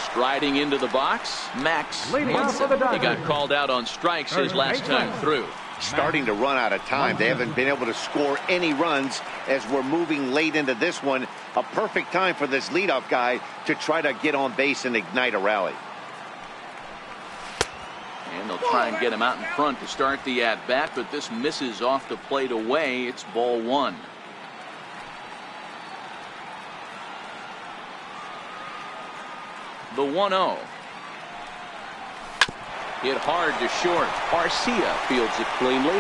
Striding into the box, Max Munson. He got called out on strikes his last time through. Starting to run out of time. They haven't been able to score any runs as we're moving late into this one. A perfect time for this leadoff guy to try to get on base and ignite a rally. And they'll try and get him out in front to start the at-bat, but this misses off the plate away. It's ball 1. The 1-0. Hit hard to short. Garcia fields it cleanly.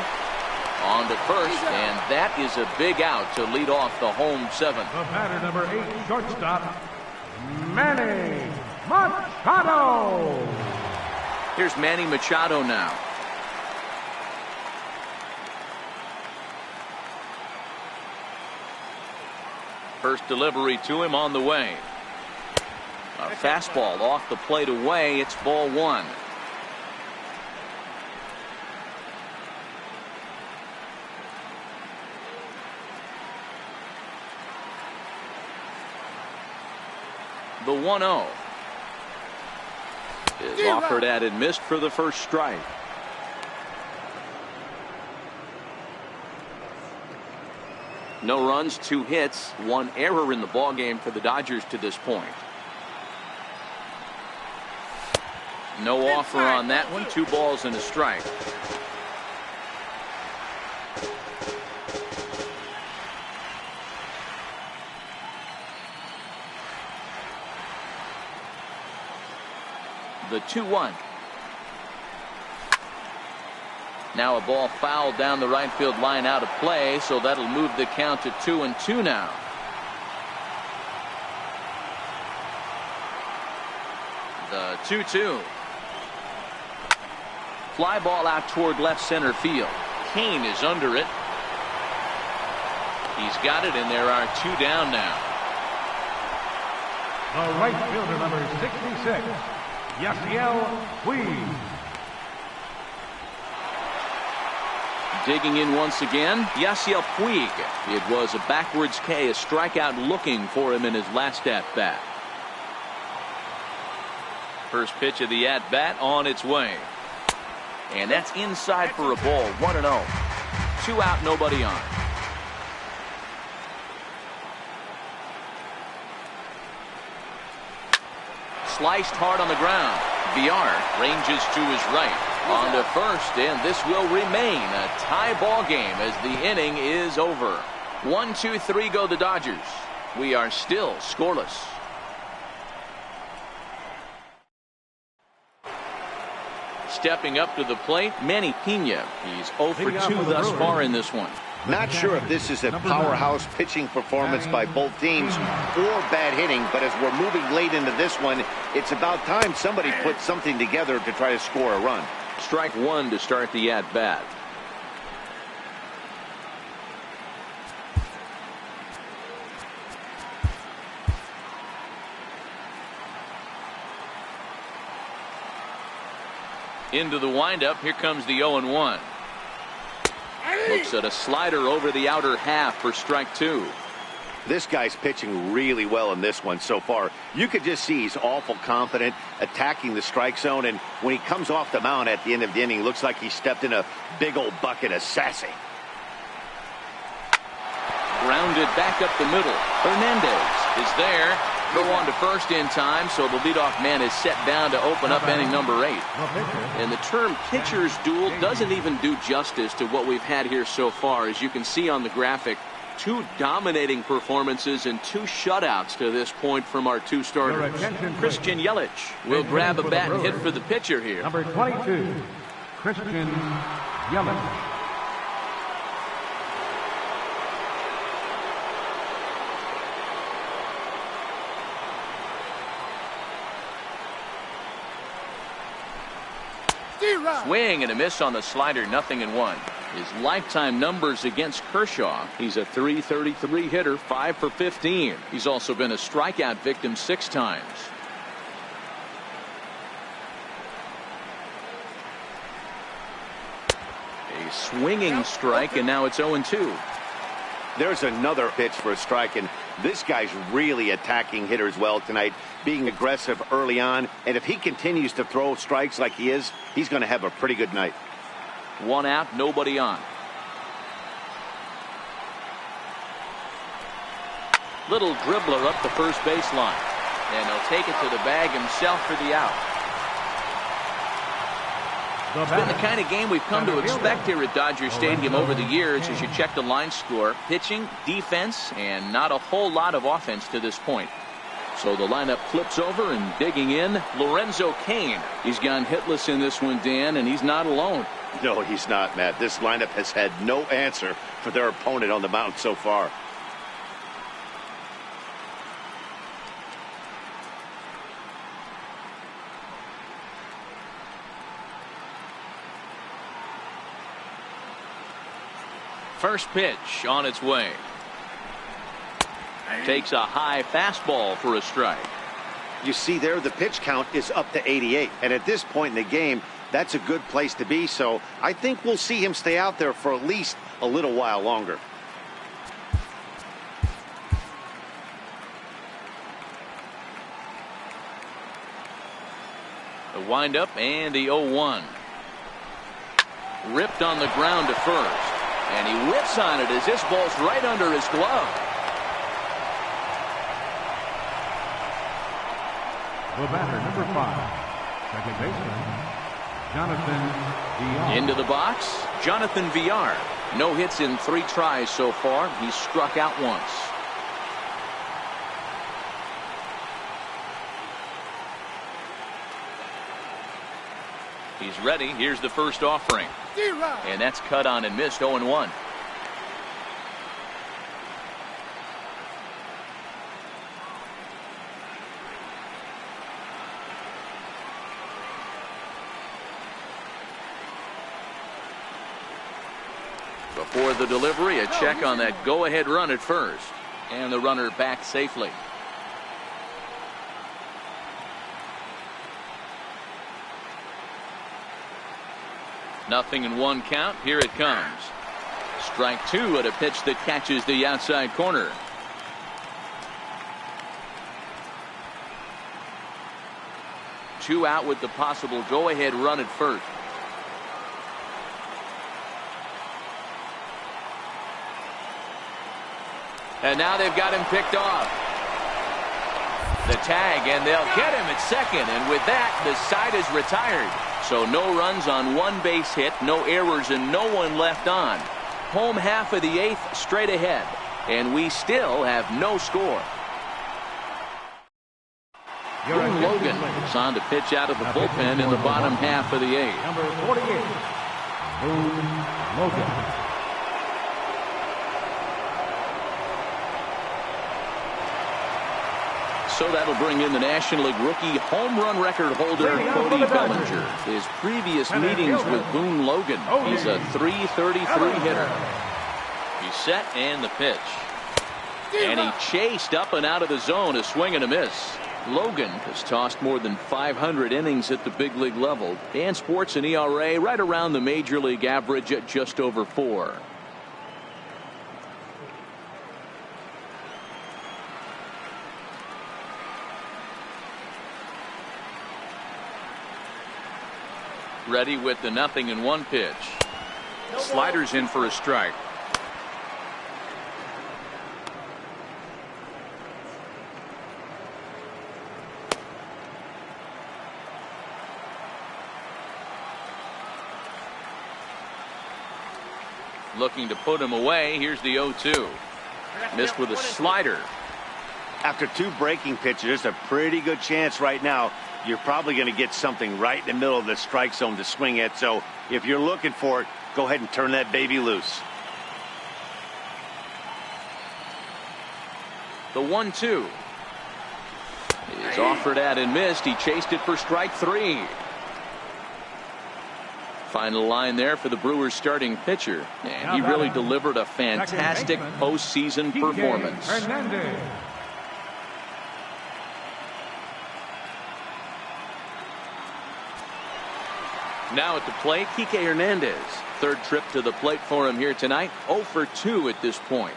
On to first, and that is a big out to lead off the home 7th. The batter, number 8, shortstop, Manny Machado. Here's Manny Machado now. First delivery to him on the way. A fastball off the plate away. It's ball 1. The 1-0 is offered at and missed for the first strike. No runs, 2 hits, 1 error in the ballgame for the Dodgers to this point. No offer on that one. 2 balls and a strike. The 2-1. Now a ball fouled down the right field line out of play, so that'll move the count to 2-2 now. The 2-2. Fly ball out toward left center field. Kane is under it. He's got it, and there are 2 down now. The right fielder, number 66, Yasiel Puig. Digging in once again, Yasiel Puig. It was a backwards K, a strikeout looking for him in his last at-bat. First pitch of the at-bat on its way. And that's inside for a ball. 1-0. 2 out, nobody on. Sliced hard on the ground. Villar ranges to his right. On to first, and this will remain a tie ball game as the inning is over. 1, 2, 3 go the Dodgers. We are still scoreless. Stepping up to the plate, Manny Pena. He's 0 for 2 thus far in this one. Not sure if this is a powerhouse pitching performance by both teams or bad hitting, but as we're moving late into this one, it's about time somebody puts something together to try to score a run. Strike 1 to start the at-bat. Into the windup. Here comes the 0-1. Looks at a slider over the outer half for strike 2. This guy's pitching really well in this one so far. You could just see he's awful confident attacking the strike zone, and when he comes off the mound at the end of the inning, looks like he stepped in a big old bucket of sassy. Grounded back up the middle. Hernandez is there. Go on to first in time, so the leadoff man is set down to open up inning number 8. And the term pitcher's duel doesn't even do justice to what we've had here so far. As you can see on the graphic, 2 dominating performances and 2 shutouts to this point from our 2 starters. Christian Yelich will grab a bat and hit for the pitcher here. Number 22, Christian Yelich. Swing and a miss on the slider, 0-1. His lifetime numbers against Kershaw: he's a .333 hitter, 5 for 15. He's also been a strikeout victim 6 times. A swinging strike, and now it's 0-2. There's another pitch for a strike, and this guy's really attacking hitters well tonight, being aggressive early on, and if he continues to throw strikes like he is, he's going to have a pretty good night. 1 out, nobody on. Little dribbler up the first baseline, and he'll take it to the bag himself for the out. It's been the kind of game we've come to expect here at Dodger Stadium over the years as you check the line score. Pitching, defense, and not a whole lot of offense to this point. So the lineup flips over, and digging in, Lorenzo Cain. He's gone hitless in this one, Dan, and he's not alone. No, he's not, Matt. This lineup has had no answer for their opponent on the mound so far. First pitch on its way. Takes a high fastball for a strike. You see there, the pitch count is up to 88. And at this point in the game, that's a good place to be. So I think we'll see him stay out there for at least a little while longer. The windup and the 0-1. Ripped on the ground to first. And he whips on it as this ball's right under his glove. The batter, number 5, second baseman, Jonathan Villar. Into the box, Jonathan Villar. No hits in 3 tries so far. He's struck out once. He's ready. Here's the first offering. And that's cut on and missed. 0-1. Before the delivery, a check on that go-ahead run at first. And the runner back safely. Nothing in 1 count. Here it comes. Strike 2 at a pitch that catches the outside corner. Two out with the possible go-ahead run at first. And now they've got him picked off. The tag, and they'll get him at second. And with that, the side is retired. So no runs on 1 base hit, no errors, and no one left on. Home half of the 8th, straight ahead. And we still have no score. Boone Logan is on to pitch out of the bullpen in the bottom half of the 8th. Number 48, Boone Logan. So that'll bring in the National League rookie home run record holder Cody Bellinger. His previous meetings with Boone Logan, he's a .333 hitter. He's set and the pitch. And he chased up and out of the zone, a swing and a miss. Logan has tossed more than 500 innings at the big league level and sports an ERA right around the major league average at just over 4. Ready with the 0-1 pitch. Sliders in for a strike. Looking to put him away. Here's the 0-2. Missed with a slider. After 2 breaking pitches, there's a pretty good chance right now you're probably going to get something right in the middle of the strike zone to swing at. So if you're looking for it, go ahead and turn that baby loose. The 1-2 is offered at and missed. He chased it for strike 3. Final line there for the Brewers starting pitcher, and he really delivered a fantastic postseason performance. Now at the plate, Kike Hernandez. 3rd trip to the plate for him here tonight. 0 for 2 at this point.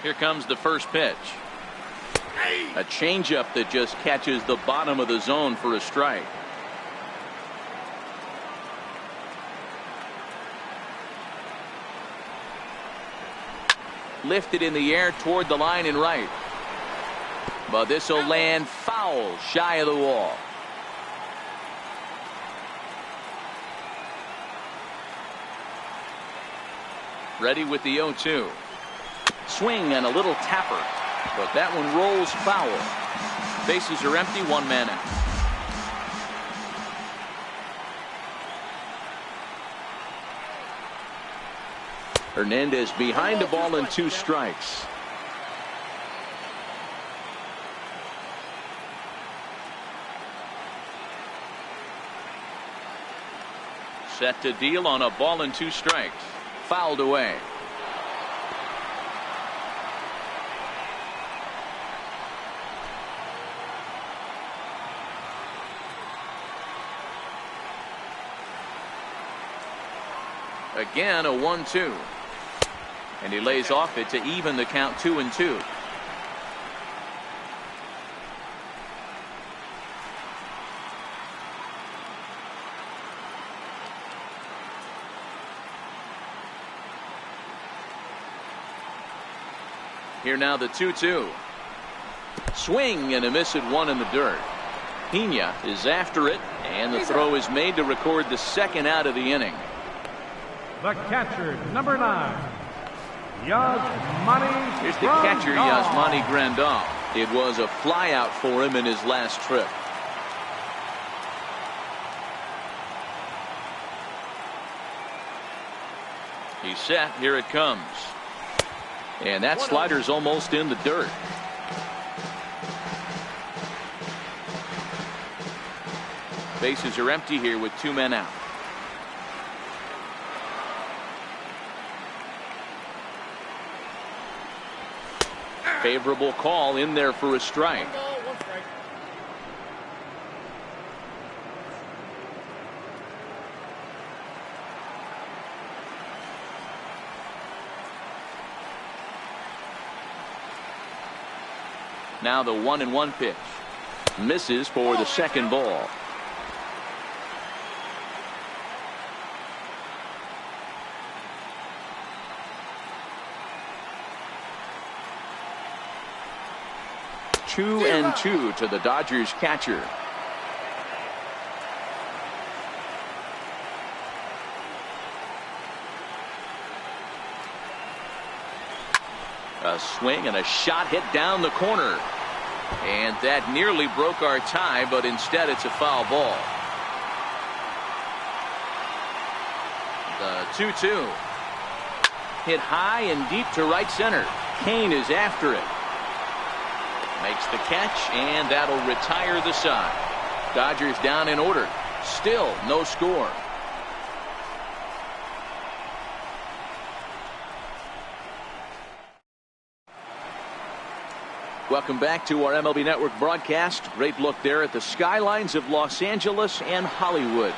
Here comes the first pitch. A changeup that just catches the bottom of the zone for a strike. Lifted in the air toward the line and right. But this will land foul shy of the wall. Ready with the 0-2. Swing and a little tapper, but that one rolls foul. Bases are empty, one man out. Hernandez behind the ball and 2 strikes. Set to deal on a ball and 2 strikes. Fouled away. Again, a 1-2. And he lays off it to even the count 2-2. Here now the 2-2. Swing and a miss at 1 in the dirt. Pena is after it, and the throw is made to record the second out of the inning. The catcher, number 9, Yasmani. Here's the catcher, Yasmani Grandal. It was a flyout for him in his last trip. He's set. Here it comes. And that slider's almost in the dirt. Bases are empty here with 2 men out. Favorable call in there for a strike. Now the 1-1 pitch. Misses for the second ball. Two and 2 to the Dodgers catcher. A swing and a shot hit down the corner. And that nearly broke our tie, but instead it's a foul ball. The 2-2. Hit high and deep to right center. Kane is after it. Makes the catch, and that'll retire the side. Dodgers down in order. Still no score. Welcome back to our MLB Network broadcast. Great look there at the skylines of Los Angeles and Hollywood.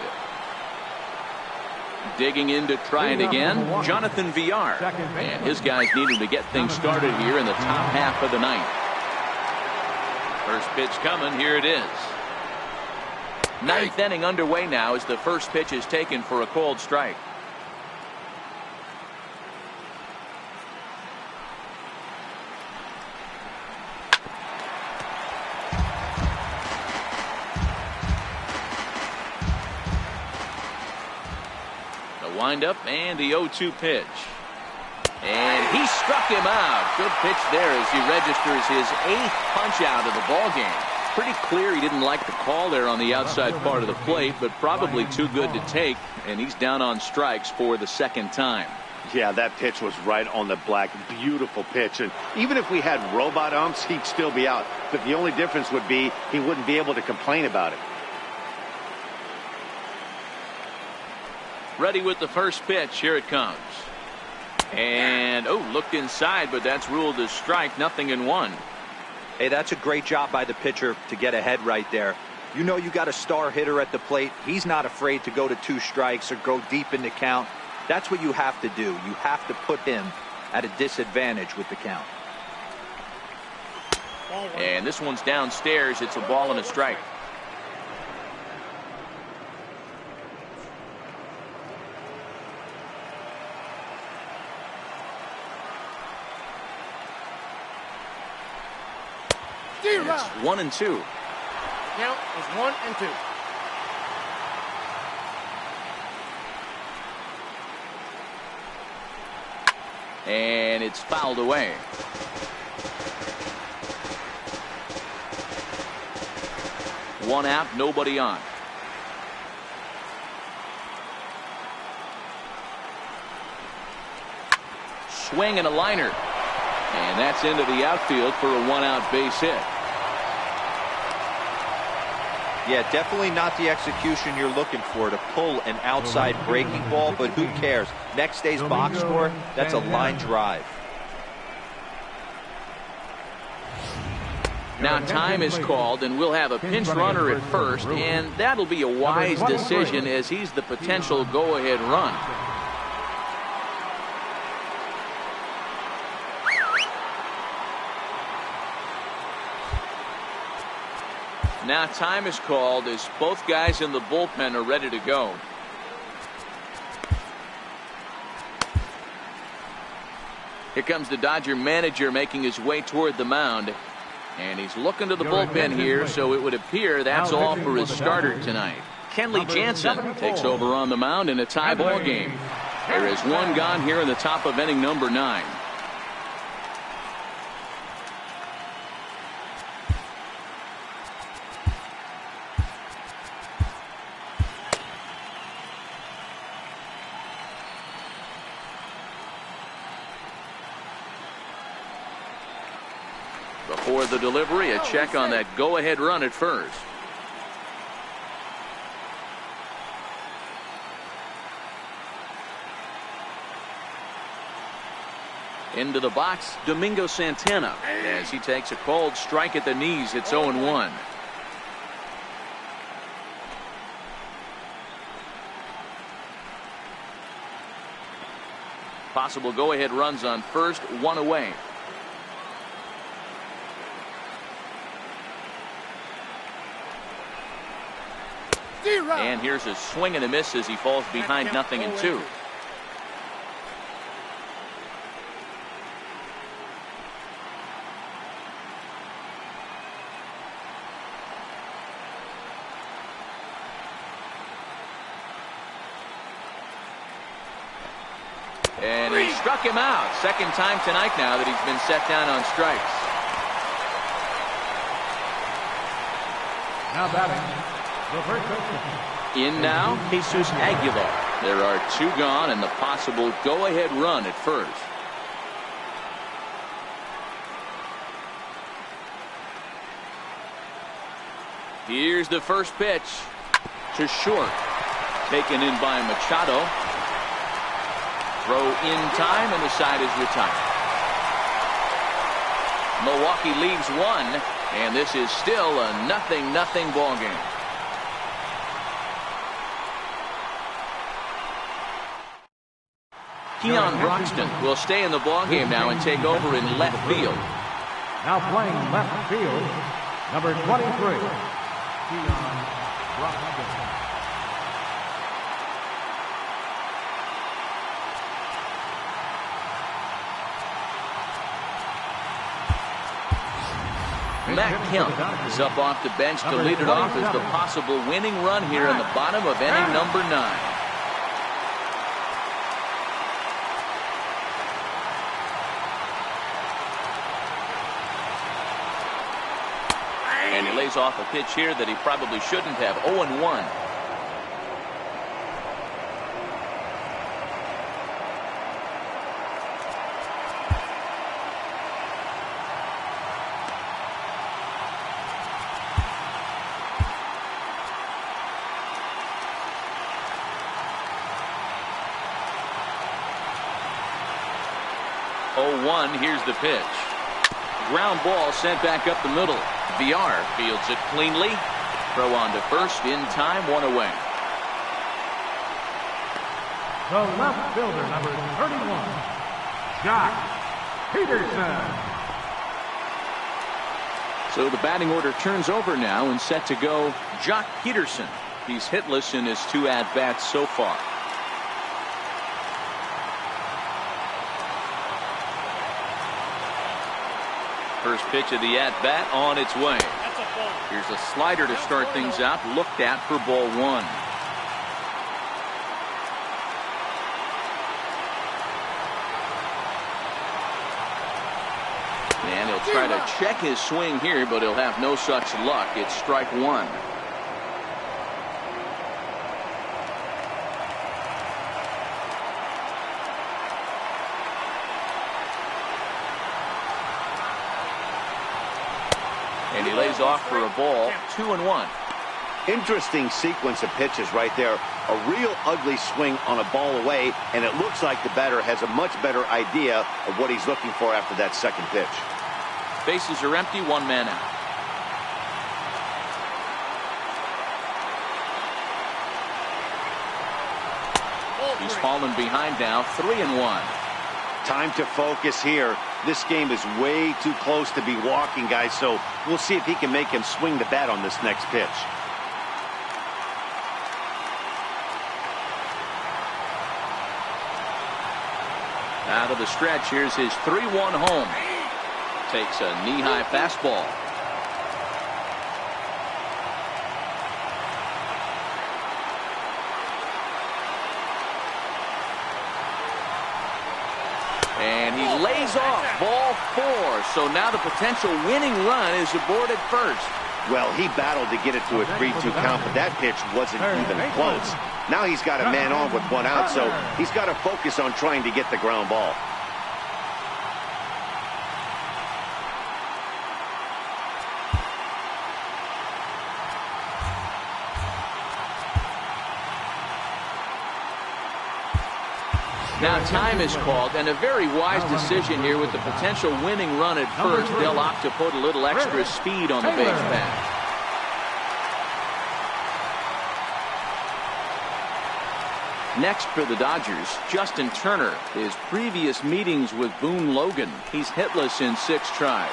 Digging in to try it again, Jonathan Villar. And his guys needing to get things started here in the top half of the ninth. First pitch coming. Here it is. Ninth inning underway now as the first pitch is taken for a called strike. Windup and the 0-2 pitch. And he struck him out. Good pitch there as he registers his 8th punch out of the ball game. Pretty clear he didn't like the call there on the outside part of the plate, but probably too good to take, and he's down on strikes for the second time. Yeah, that pitch was right on the black. Beautiful pitch. And even if we had robot umps, he'd still be out. But the only difference would be he wouldn't be able to complain about it. Ready with the first pitch. Here it comes. And looked inside, but that's ruled as strike. 0-1. Hey, that's a great job by the pitcher to get ahead right there. You know you got a star hitter at the plate. He's not afraid to go to 2 strikes or go deep in the count. That's what you have to do. You have to put him at a disadvantage with the count. And this one's downstairs. It's a ball and a strike. It's 1-2. Count is 1-2. And it's fouled away. One out, nobody on. Swing and a liner. And that's into the outfield for a one-out base hit. Yeah, definitely not the execution you're looking for to pull an outside breaking ball, but who cares? Next day's box score, that's a line drive. Now time is called, and we'll have a pinch runner at first, and that'll be a wise decision as he's the potential go-ahead run. Now time is called as both guys in the bullpen are ready to go. Here comes the Dodger manager making his way toward the mound. And he's looking to the bullpen here, so it would appear that's all for his starter tonight. Kenley Jansen takes over on the mound in a tie ball game. There is one gone here in the top of inning number 9. Before the delivery, a check on that go-ahead run at first. Into the box, Domingo Santana, as he takes a cold strike at the knees. It's 0-1. Possible go-ahead runs on first, one away. And here's a swing and a miss as he falls behind 0-2. And he struck him out. Second time tonight now that he's been set down on strikes. Now batting. In now, Jesus Aguilar. There are 2 gone and the possible go-ahead run at first. Here's the first pitch to short. Taken in by Machado. Throw in time and the side is retired. Milwaukee leaves 1, and this is still a 0-0 ball game. Keon Broxton will stay in the ballgame now and take over in left field. Now playing left field, number 23, Keon Broxton. Matt Kemp is up off the bench to lead it off as the possible winning run here in the bottom of inning number 9. And he lays off a pitch here that he probably shouldn't have. 0-1. Here's the pitch. Ground ball sent back up the middle. VR fields it cleanly. Throw on to first in time, 1 away. The left fielder, number 31, Jock Peterson. So the batting order turns over now and set to go Jock Peterson. He's hitless in his 2 at-bats so far. First pitch of the at-bat on its way. Here's a slider to start things out, looked at for ball 1. Try to check his swing here, but he'll have no such luck. It's strike one. And he lays off for a ball. 2-1. Interesting sequence of pitches right there. A real ugly swing on a ball away, and it looks like the batter has a much better idea of what he's looking for after that second pitch. Bases are empty, one man out. He's fallen behind now, 3-1. Time to focus here. This game is way too close to be walking, guys, so we'll see if he can make him swing the bat on this next pitch. Out of the stretch, here's his 3-1 home. Takes a knee-high fastball. And he lays off, ball 4. So now the potential winning run is aboard at first. Well, he battled to get it to a 3-2 count, but that pitch wasn't even close. Now he's got a man on with 1 out, so he's got to focus on trying to get the ground ball. Now time is called, and a very wise decision here with the potential winning run at first. They'll opt to put a little extra speed on the base path. Next for the Dodgers, Justin Turner. His previous meetings with Boone Logan, he's hitless in 6 tries.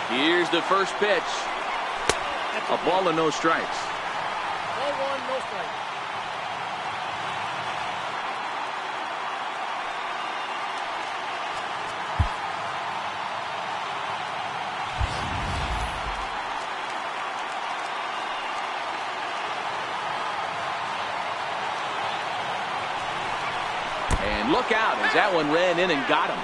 Here's the first pitch. A ball and no strikes. Ball 1, no strike. And look out as that one ran in and got him.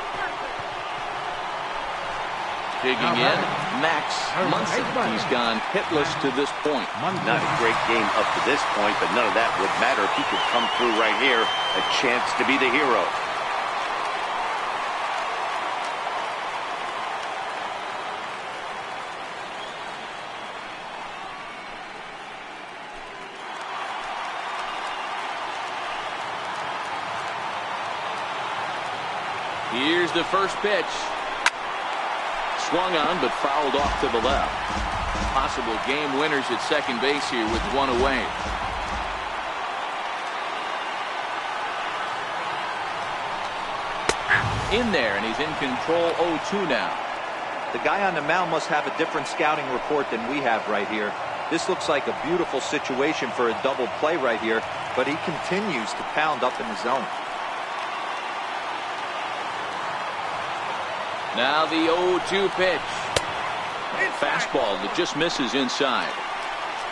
Digging in, Max Munson. He's gone hitless to this point. Not a great game up to this point, but none of that would matter if he could come through right here. A chance to be the hero. Here's the first pitch. Swung on, but fouled off to the left. Possible game winners at second base here with 1 away. In there, and he's in control 0-2 now. The guy on the mound must have a different scouting report than we have right here. This looks like a beautiful situation for a double play right here, but he continues to pound up in the zone. Now the 0-2 pitch. Fastball that just misses inside.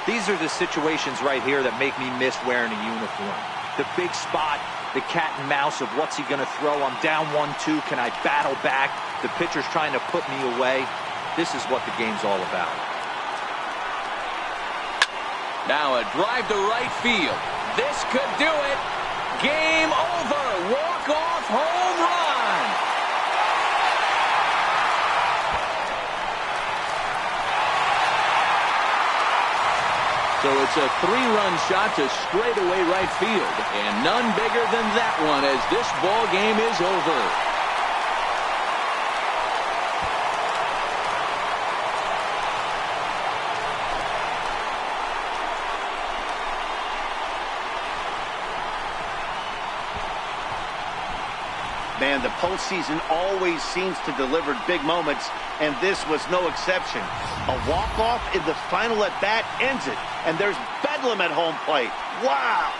These are the situations right here that make me miss wearing a uniform. The big spot, the cat and mouse of what's he going to throw. I'm down 1-2. Can I battle back? The pitcher's trying to put me away. This is what the game's all about. Now a drive to right field. This could do it. Game over. Walk-off home run. So it's a 3-run shot to straightaway right field, and none bigger than that one as this ball game is over. Man, the postseason always seems to deliver big moments, and this was no exception. A walk-off in the final at-bat ends it, and there's bedlam at home plate. Wow!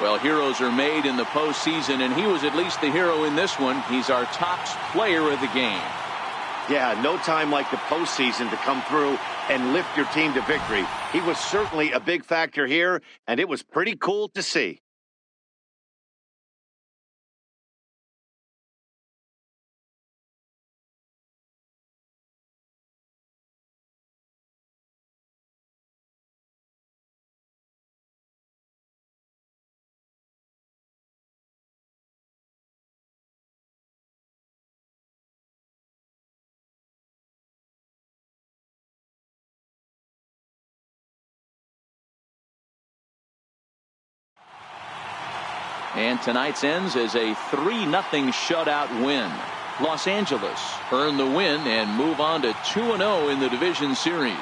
Well, heroes are made in the postseason, and he was at least the hero in this one. He's our top player of the game. Yeah, no time like the postseason to come through and lift your team to victory. He was certainly a big factor here, and it was pretty cool to see. And tonight's ends as a 3-0 shutout win. Los Angeles earn the win and move on to 2-0 in the division series.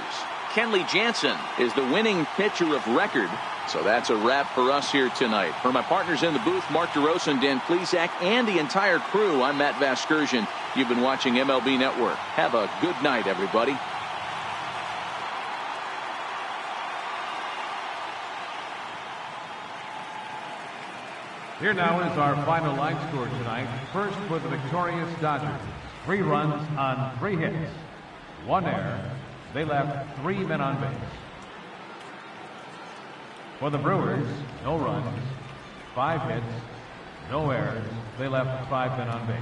Kenley Jansen is the winning pitcher of record. So that's a wrap for us here tonight. For my partners in the booth, Mark DeRosa and Dan Plesac, and the entire crew, I'm Matt Vasgersian. You've been watching MLB Network. Have a good night, everybody. Here now is our final line score tonight. First for the victorious Dodgers. 3 runs on 3 hits. 1 error. They left 3 men on base. For the Brewers, no runs, 5 hits, no errors. They left 5 men on base.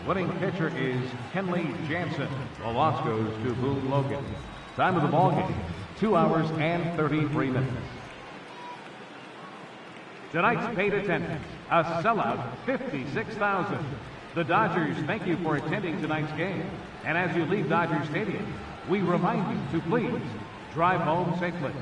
The winning pitcher is Kenley Jansen. The loss goes to Boone Logan. Time of the ball game, 2 hours and 33 minutes. Tonight's paid attendance, a sellout 56,000. The Dodgers thank you for attending tonight's game. And as you leave Dodger Stadium, we remind you to please drive home safely.